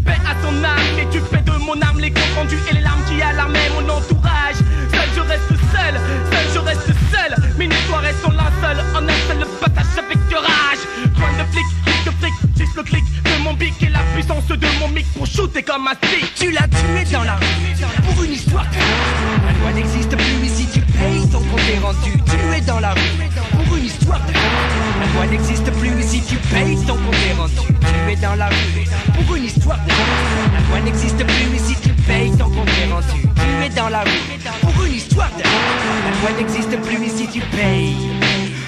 Paix à son âme, et tu fais de mon âme les comptes rendus et les larmes qui alarmaient mon entourage. Seul je reste seul, seul je reste seul. Mes histoires sont linceul, en un seul passage avec rage. Coin de flic, clic de fric, juste le clic de mon bic et la puissance de mon mic pour shooter comme un stick. Tu l'as tué dans la rue pour une histoire de... La loi n'existe plus ici, tu payes ton compte est rendu. Tu es dans la rue pour une histoire de... La loi n'existe plus ici, tu payes ton compte est rendu. Tu es dans la rue pour une histoire de... La loi n'existe plus ici, tu payes ton compte est rendu. Tu es dans la rue pour une histoire de... La loi n'existe plus ici, tu payes.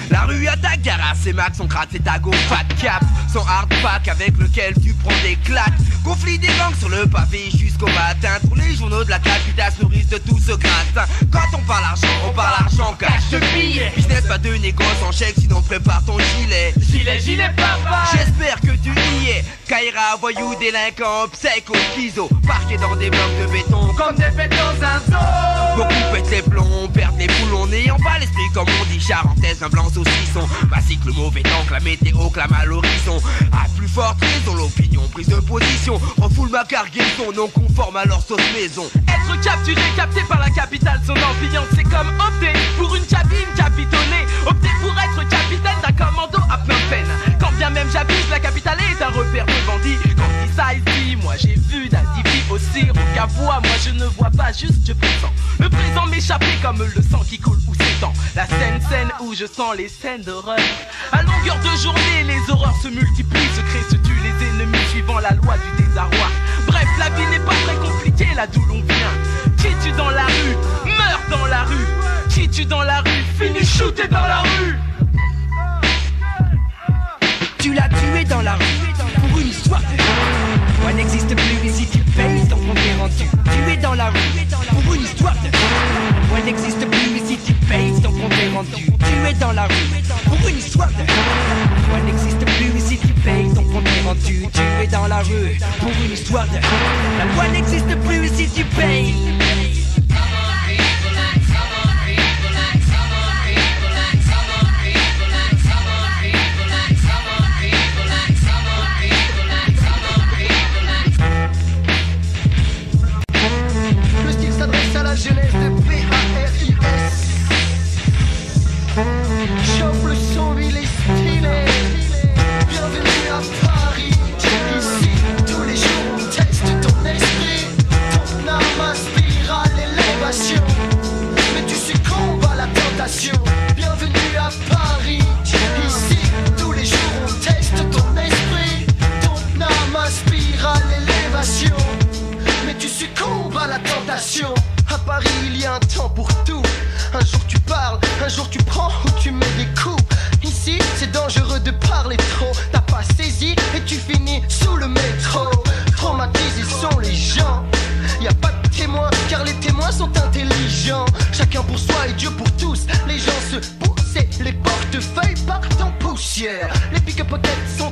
La rue attaque, Garas et Max, on gratte ses tagots fat cap. Son hard pack avec lequel tu prends des claques. Conflit des gangs sur le pavé jusqu'au matin. Tous les journaux de la capitale se nourrissent de tout ce gratin. Quand on parle argent, cash de billets. Business, pas de négoce en chèque, sinon prépare ton gilet. Gilet papa. J'espère que tu y es. Kaira, voyou, délinquant, psycho, schizo. Parqué dans des blocs de béton comme des bêtes dans un zoo. Beaucoup pètent les plombs, perdent les boulons, n'ayant pas l'esprit comme on dit. Charentaise, un blanc saucisson. Basique, le mauvais temps que la météo clame à l'horizon. À plus forte raison, l'opinion, prise de position. Refoule ma cargaison, non conforme à leur sauce maison. Être capturé, capté par la capitale, son ambiance, c'est comme opter pour une cabine capitonnée. Opter pour être capitaine d'un commando à plein peine. Quand bien même j'abuse, la capitale est un repère de bandits. Quand dit ça ici, moi j'ai vu d'individus aussi. Au voix, moi je ne vois pas, juste je présente. Le présent m'échapper comme le sang qui coule ou s'étend. La scène où je sens les scènes d'horreur. À longueur de journée, les horreurs se multiplient, se créent, se tuent les ennemis suivant la loi du désarroi. Bref, la vie n'est pas très compliquée là d'où l'on vient. Qui tue dans la rue, meurt dans la rue. Qui tue dans la rue, finit shooté dans la rue. Tu l'as tué dans la rue pour une histoire de... La loi n'existe plus ici, tu payes ton compte est rendu. Tu es dans la rue pour une histoire de... La loi n'existe plus ici, tu payes ton compte est rendu. Tu es dans la rue pour une histoire de... La loi n'existe plus ici, tu payes ton compte est rendu. Tu es dans la rue pour une histoire de... La loi n'existe plus ici, tu payes. La jeunesse de PARIS. Chauffe le son, il est stylé. Bienvenue à Paris.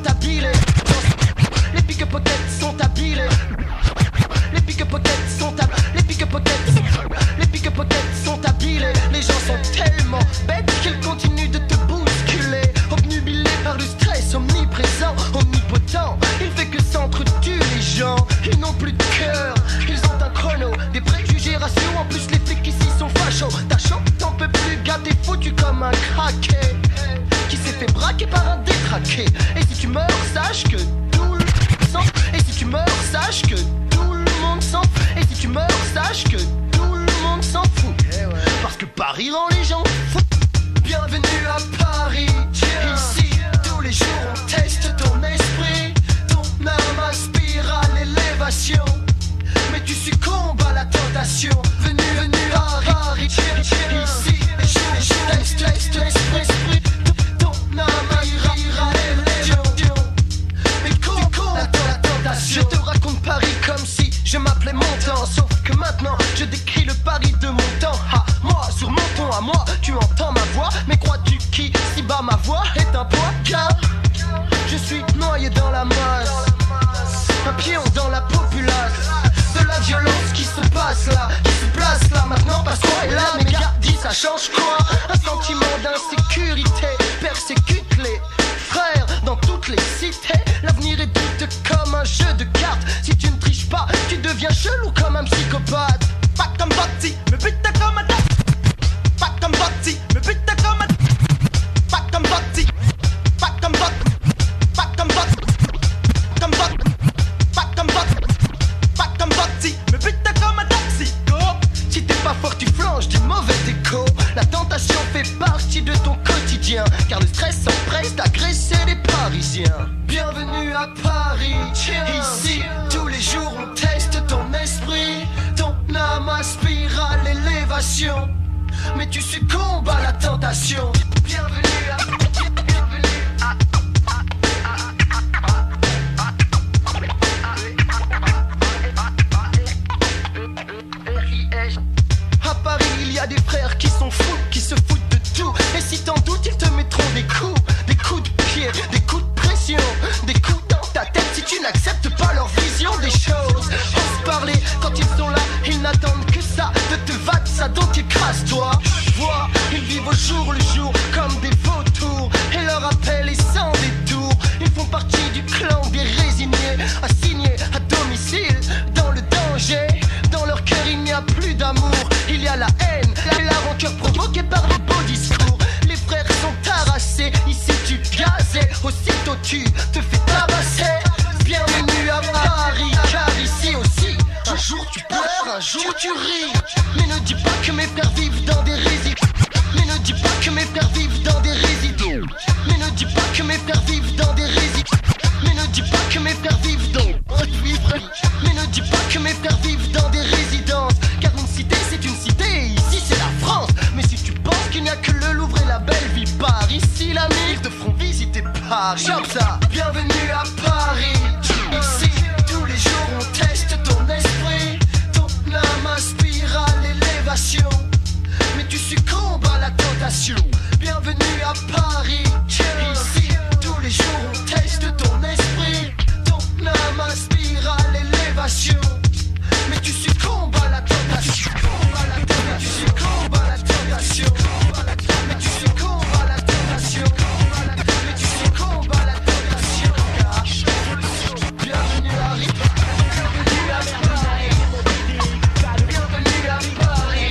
habilés. Les pickpockets sont habilés. Les pickpockets sont habilés. Les pickpockets sont habilés. Les gens sont tellement bêtes qu'ils continuent de te bousculer. Obnubilés par le stress omniprésent, omnipotent. Il fait que s'entretuer les gens. Ils n'ont plus de cœur, ils ont un chrono, des préjugés ratios. En plus les flics ici sont fachos. T'as chaud, t'en peux plus, gars, t'es foutu comme un craqué qui s'est fait braquer par un détraqué. Et si tu meurs, sache que tout le sang. Et si tu meurs, sache que tout le monde s'en fout. Et si tu meurs, sache que tout le monde s'en fout. Parce que Paris rend les gens fous. Bienvenue à Paris. Ici, tous les jours on teste ton esprit. Ton âme aspire à l'élévation. Mais tu succombes à la tentation. Venu à Paris. Ici, les jours teste l'esprit. Ton âme aspire à l'élévation. Mais con, la tentation. Je te raconte Paris comme si je m'appelais Montant. Sauf que maintenant je décris le Paris de mon temps. Ah, moi, sur mon ton à moi, tu entends ma voix. Mais crois-tu qu'ici bas ma voix est un poids? Car je suis noyé dans la masse, un pion dans la populace. De la violence qui se passe là, qui se place là maintenant. Parce qu'on est là, mais gars, dis ça change quoi? Un sentiment d'insécurité persécute les frères dans toutes les cités. L'avenir est douteux comme un jeu de cartes. Si tu ne triches pas, tu deviens chelou comme un psychopathe. Pas comme Botti, mais putain comme un tap. Pas comme Botti, mais putain comme un. Pas comme Botti, pas comme Botti, pas comme Botti, comme Botti, pas comme Botti, pas comme Botti, mais putain comme un taxi. Si t'es pas fort, tu flanches du mauvais écho. La tentation fait partie de ton quotidien, car le stress s'empresse d'agresser les Parisiens. Bienvenue à Paris. Ici, tous les jours on teste ton esprit. Ton âme aspire à l'élévation. Mais tu succombes à la tentation. Bienvenue à Paris, il y a des frères qui sont fous, qui se foutent de tout. Et si t'en doutes, ils te mettront des coups de pied, des coups de pression, des coups dans ta tête si tu n'acceptes pas leur vision des choses. Ose parler quand ils sont là, ils n'attendent que ça, de te battre, ça donc écrase-toi. Vois, ils vivent au jour le jour comme des vautours, et leur appel est sans détour. Ils font partie du clan des résignés, assignés à domicile, dans le danger. Dans leur cœur il n'y a plus d'amour, il y a la haine et la rancœur provoquée par les beaux discours. Les frères sont harassés, ici tu gazais, aussitôt tu te fais tabasser. Bienvenue à Paris, car ici aussi, un jour tu pleures, un jour tu ris. Mais ne dis pas que mes frères vivent dans des résidences. Mais ne dis pas que mes frères vivent dans des résidences. Mais ne dis pas que mes frères vivent dans des résidences. Mais ne dis pas que mes frères vivent dans. Mais ne dis pas que mes frères vivent dans des résidences. Car une cité c'est une cité, ici c'est la France. Mais si tu penses qu'il n'y a que le Louvre et la belle vie par ici, l'ami, ils te feront visiter Paris. Comme ça, bienvenue à Paris. Ici, tous les jours on teste ton esprit. Ton âme aspire à l'élévation. Mais tu succombes à la tentation. Bienvenue à Paris. Ici, tous les jours on teste ton esprit. Ton âme aspire à l'élévation. Mais tu succombes à la tentation. Tu succombes à la tentation. Mais tu succombes à la tentation. Mais tu succombes à la tentation. Bienvenue à Paris. Bienvenue à Paris. Bienvenue à Paris.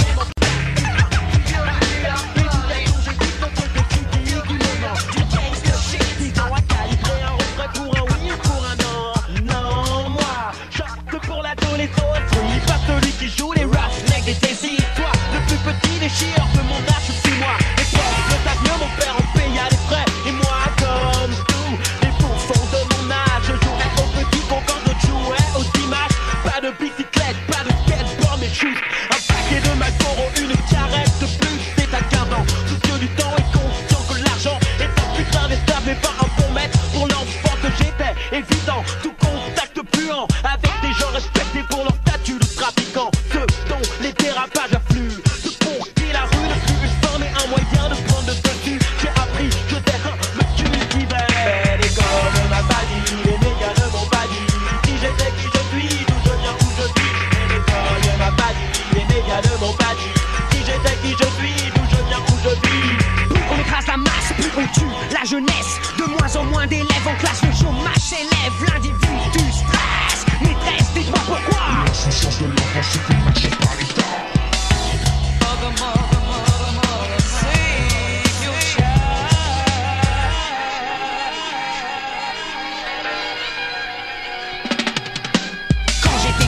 De mon âge, je suis moi. Les profs le savent mieux, mon père en paya les frais. Et moi, comme tous les pourcents de mon âge, je jouais au petit con quand d'autres jouaient au dimanche. Pas de bicyclette, pas de skateboard, mais juste un paquet de Malboro, une carrette de plus. C'est à 15 ans, soucieux du temps et conscient que l'argent est un putain d'esclave, mais pas un bon maître pour l'enfant que j'étais. Évident, tout contact puant avec des gens respectés pour leur statut de trafiquant. Ceux dont les dérapages affluent. La rue ne s'élève l'individu stress. Maîtresse, dites-moi pourquoi. L'insouciance de l'enfant se fait marcher par l'État.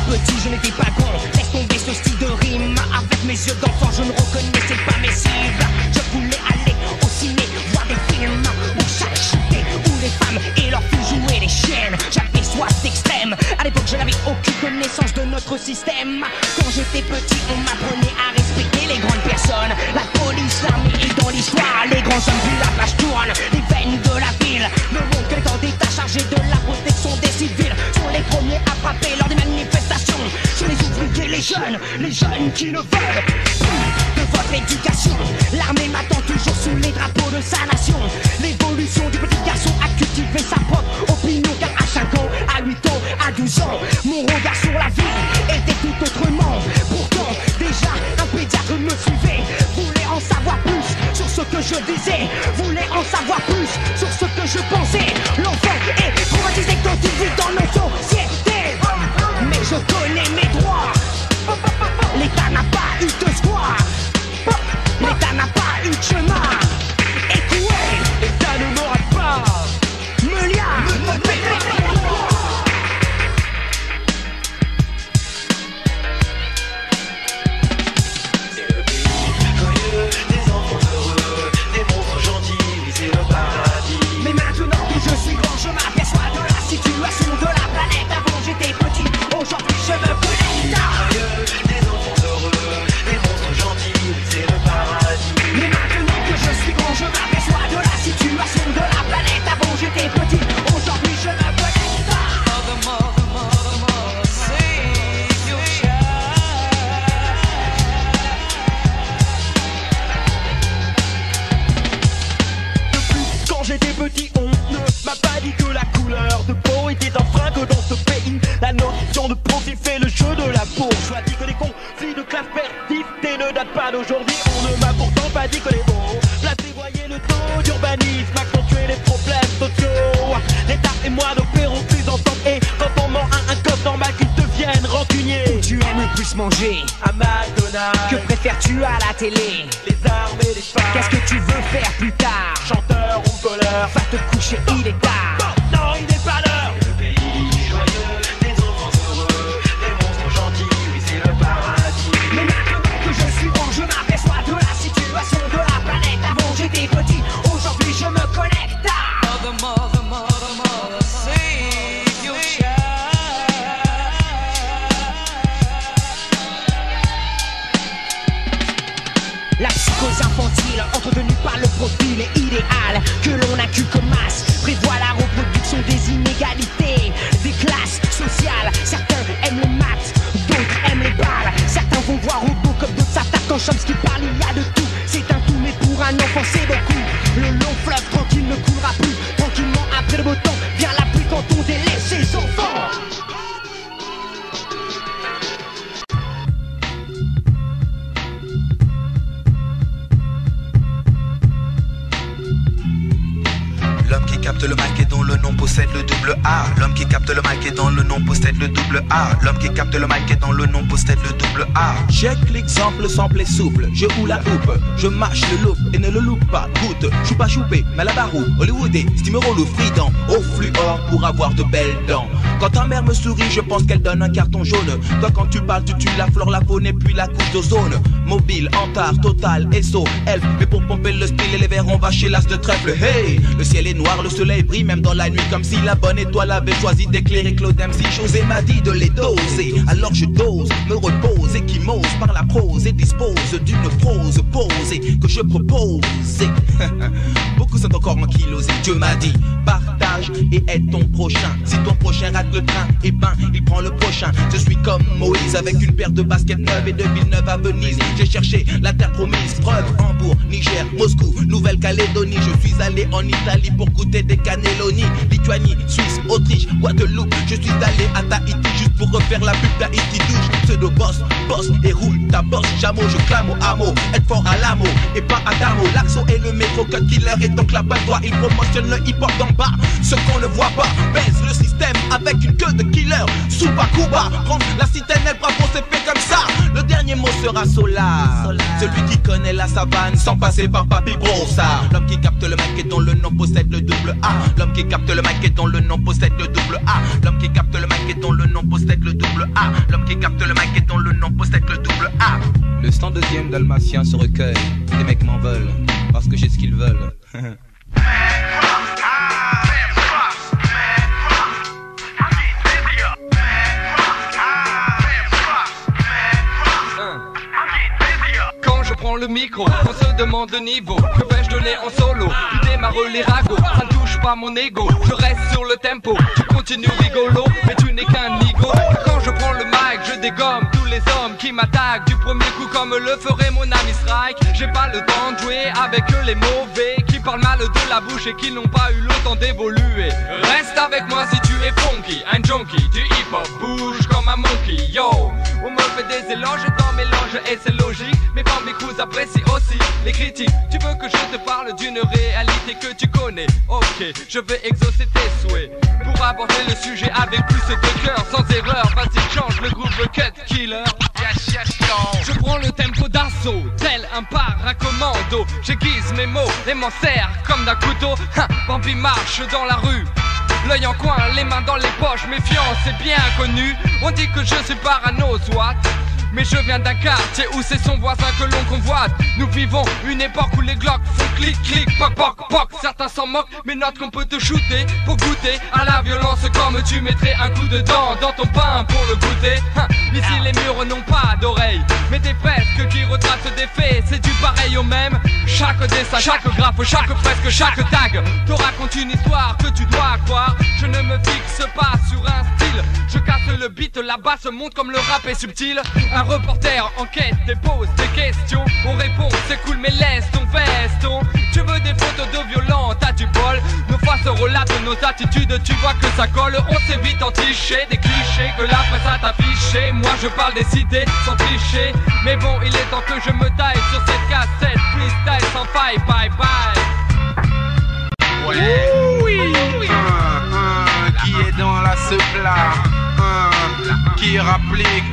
Petit, je n'étais pas con, laisse tomber ce style de rime. Avec mes yeux d'enfant, je ne reconnaissais pas mes cibles. Je voulais aller au ciné, voir des films où chaque chutait, où les femmes et leurs filles jouaient les chiennes. J'avais soif d'extrême, à l'époque je n'avais aucune connaissance de notre système. Quand j'étais petit, on m'apprenait à respecter les grandes personnes. La police, l'armée et dans l'histoire, les grands hommes vu la page tourne. Les veines de la ville, le monde que dans d'état chargé de la protection des civils sont les premiers à frapper lors des manifestations. Sur les ouvriers, les jeunes qui ne veulent plus de votre éducation. L'armée m'attend toujours sous les drapeaux de sa nation. L'évolution du petit garçon a cultivé sa propre opinion. Car à 5 ans, à 8 ans, à 12 ans, mon regard sur la vie était tout autrement. Pourtant, déjà, un pédiatre me suivait, voulait en savoir plus sur ce que je disais, voulait en savoir plus sur ce que je pensais. L'enfant est traumatisé quand il vit dans nos sociétés. Mais je connais mes droits. L'État n'a pas eu de square. L'État n'a pas eu de chemin. Écouez, l'État ne m'aura pas. Me lien, c'est le pays joyeux, des enfants heureux, des monstres gentils, oui c'est le paradis. Mais maintenant que je suis grand, je m'aperçois de la situation de la planète. Avant j'étais petit, aujourd'hui je me connecte. Des enfants heureux, des monstres gentils, oui c'est le paradis. Mais maintenant que je suis grand, je m'aperçois de la situation de la planète. Avant j'étais petit, aujourd'hui je me connecte. Quand j'étais petit, on ne m'a pas dit que la couleur de peau était un frein, que dans ce pays, la notion de profit fait le jeu de la bourgeoisie, dit que les conflits de classe persistent et ne datent pas d'aujourd'hui. On ne m'a pourtant pas dit que les hauts placés voyaient le taux d'urbanisme accentuer les problèmes sociaux. L'État et moi n'opérons plus ensemble, et quand on ment à un code normal qu'ils deviennent rancuniers. Où tu aimes le plus manger? À McDonald's. Que préfères-tu à la télé? Les armes et les femmes. Qu'est-ce que tu veux faire plus tard? Chanteur ou voleur? Va te coucher, il est tard. Non, il n'est pas l'heure. Le pays joyeux, des enfants heureux, des monstres gentils, oui c'est le paradis. Mais maintenant que je suis grand, je m'aperçois de la situation de la planète. Avant j'étais petit, aujourd'hui je me connecte. La psychose infantile, entretenue par le profil idéal que l'on a cul comme masse, prévoit la reproduction des inégalités, des classes sociales. Certains aiment les maths, d'autres aiment les balles. Certains vont voir robot comme d'autres s'attaquent en Chomsky parle. Il y a de tout, c'est un tout, mais pour un enfant c'est beaucoup. Le long fleuve tranquille ne coulera plus. Tranquillement après le beau temps vient la pluie quand on délaisse ses enfants. L'homme qui capte le mic et dont le nom possède le double A. L'homme qui capte le mic et dont le nom possède le double A. L'homme qui capte le mic et dont le nom possède le double A. Check l'exemple, sample est souple. Je roule la houppe, je mâche le loop et ne le loupe pas. Goûte, choupa choupé, malabarou, hollywoodé, stimero le frident, au fluor pour avoir de belles dents. Quand ta mère me sourit, je pense qu'elle donne un carton jaune. Toi quand tu parles, tu tues la flore, la faune et puis la couche d'ozone. Mobile, Antar, Total, Esso, Elf. Mais pour pomper le style et les verres, on va chez l'as de trèfle. Hey, le ciel est noir, le soleil brille même dans la nuit. Comme si la bonne étoile avait choisi d'éclairer Claude MC. José m'a dit de les doser, alors je dose, me repose, échymose par la prose et dispose d'une prose posée que je propose. Beaucoup sont encore ankylosés. Dieu m'a dit, partage et aide ton prochain. Si ton prochain rate le train, eh ben il prend le prochain. Je suis comme Moïse avec une paire de baskets neuves et de Villeneuve à Venise. J'ai cherché la terre promise, preuve, Hambourg, Niger, Moscou, Nouvelle-Calédonie. Je suis allé en Italie pour goûter des cannelloni. Lituanie, Suisse, Autriche, Guadeloupe. Je suis allé à Tahiti juste pour refaire la pub Tahiti douche. Pseudo boss, boss et roule ta bosse. Chameau, je clame au hameau, être fort à l'amour et pas à Damo. L'axo et le métro, cut killer et donc la toi. Il promotionne le hip-hop d'en bas ce qu'on ne voit pas. Baise le système avec une queue de killer. Souba Kuba, prendre la citadelle, bravo, c'est fait comme ça. Le dernier mot sera Solar, celui qui connaît la savane sans passer par Papy Brossard. L'homme qui capte le mic et dont le nom possède le double A. L'homme qui capte le mic et dont le nom possède le double A. L'homme qui capte le mic et dont le nom possède le double A. L'homme qui capte le mic et dont le nom possède le double A. Le 102e dalmatien se recueille. Les mecs m'en veulent parce que j'ai ce qu'ils veulent. Quand je prends le micro, on se demande le niveau. Que vais-je donner en solo? Tu démarres les ragots, ça ne touche pas mon ego. Je reste sur le tempo, tu continues rigolo, mais tu n'es qu'un nigo. Quand je prends le mic, je dégomme tous les hommes qui m'attaquent du premier coup comme le ferait mon ami Strike. J'ai pas le temps de jouer avec eux les mauvais qui parlent mal de la bouche et qui n'ont pas eu le temps d'évoluer. Reste avec moi si tu es funky, un junkie du hip-hop, bouge comme un monkey, yo. On me fait des éloges dans mes loges et c'est logique. Mes fans m'écoutent, apprécient aussi les critiques. Tu veux que je te parle d'une réalité que tu connais? Ok, je vais exaucer tes souhaits pour aborder le sujet avec plus de cœur, sans erreur. Vas-y, change le groove cut killer. Je prends le tempo d'assaut, tel un paracommando. J'aiguise mes mots et m'en sers comme d'un couteau. Bambi marche dans la rue, l'œil en coin, les mains dans les poches. Méfiant, c'est bien connu. On dit que je suis parano, soit. Mais je viens d'un quartier où c'est son voisin que l'on convoite. Nous vivons une époque où les glocks font clic, clic, poc, poc, poc. Certains s'en moquent, mais note qu'on peut te shooter pour goûter à la violence comme tu mettrais un coup de dent dans ton pain pour le goûter. Ici les murs n'ont pas d'oreilles, mais des fresques qui retracent des faits. C'est du pareil au même. Chaque dessin, chaque graphe, chaque fresque, chaque tag te raconte une histoire que tu dois croire. Je ne me fixe pas sur un style. Je casse le beat, la basse monte comme le rap est subtil. Un reporter enquête et pose des questions. On répond, c'est cool mais laisse ton veston. Tu veux des photos de violents, t'as du bol. Nos faces relatent nos attitudes, tu vois que ça colle. On s'est vite entiché des clichés que la presse a affiché. Moi je parle des idées sans tricher. Mais bon, il est temps que je me taille sur cette cassette. Freestyle sans faille, bye bye. Ouais. Oui. Qui est dans la seupla? Qui rapplique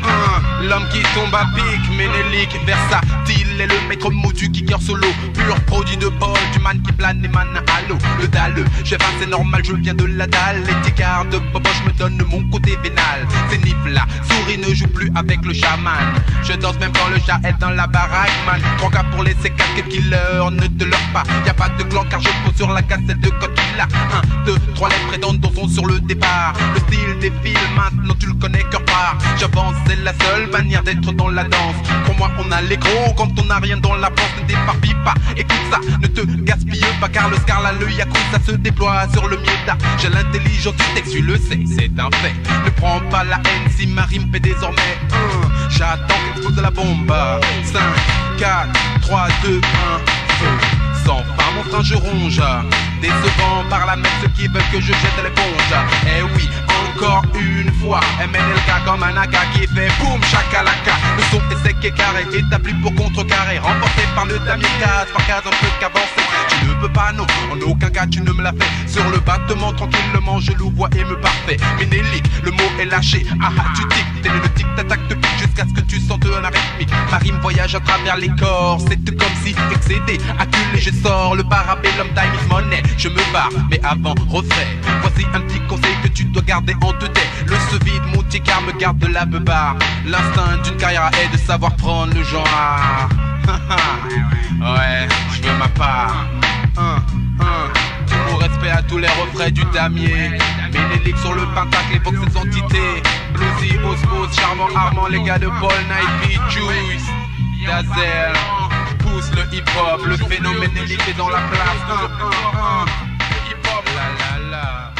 l'homme qui tombe à pic, Ménélique, versatile est le maître mot du kicker solo, pur produit de bol, du man qui plane et man à l'eau. Le dalle, j'ai 20, c'est normal, je viens de la dalle. Les ticards de bobo, je me donne mon côté vénal. C'est la souris ne joue plus avec le chaman. Je danse même quand le chat est dans la baraque, man. 3 cas pour les C4, quel killer, ne te leurre pas. Y'a pas de clan car je pose sur la cassette de Godzilla. 1, 2, 3 lettres et dont sont sur le départ. Le style défile, maintenant tu le connais cœur part. J'avance, c'est la seule manière d'être dans la danse. Crois-moi, on a les gros quand on n'a rien dans la panse. Ne t'éparpille pas, écoute ça, ne te gaspille pas. Car le scar, là, le yaku, ça se déploie sur le mieta. J'ai l'intelligence du texte, tu le sais, c'est un fait. Ne prends pas la haine si ma rime fait désormais. J'attends qu'explose la bombe. 5, 4, 3, 2, 1, feu. Sans fin, mon frein, je ronge. Décevant par la même ceux qui veulent que je jette l'éponge. Eh oui, encore une fois, MNLK comme un AK qui fait boum chakalaka. Le son est sec et carré, établi pour contrecarrer. Remporté par le damier case, par case un peu qu'avancé. Tu ne peux pas, non, en aucun cas tu ne me l'as fait. Sur le battement, tranquillement, je louvoie et me parfait. Ménélique, le mot est lâché. Ah ah, tu tic, t'es le tic, t'attaques de pique jusqu'à ce que tu sentes un rythmique. Ma rime voyage à travers les corps, c'est comme si excédé, acculé, je sors le parabellum, time is money. Je me barre, mais avant, refais. Voici un petit conseil que tu dois garder en tête. Le se vide, mon ticard me garde de la beubare. L'instinct d'une carrière est de savoir prendre le genre. Ouais, je veux ma part. Tout mon respect à tous les refrains du damier. Ménélique sur le pentacle, évoque ces entités. Bluesy, Osmose, Charmant, Armand, les gars de Paul Night, Juice, Dazel. Pousse le hip-hop, le phénomène Ménélique est dans la place. Hip-hop, la la la.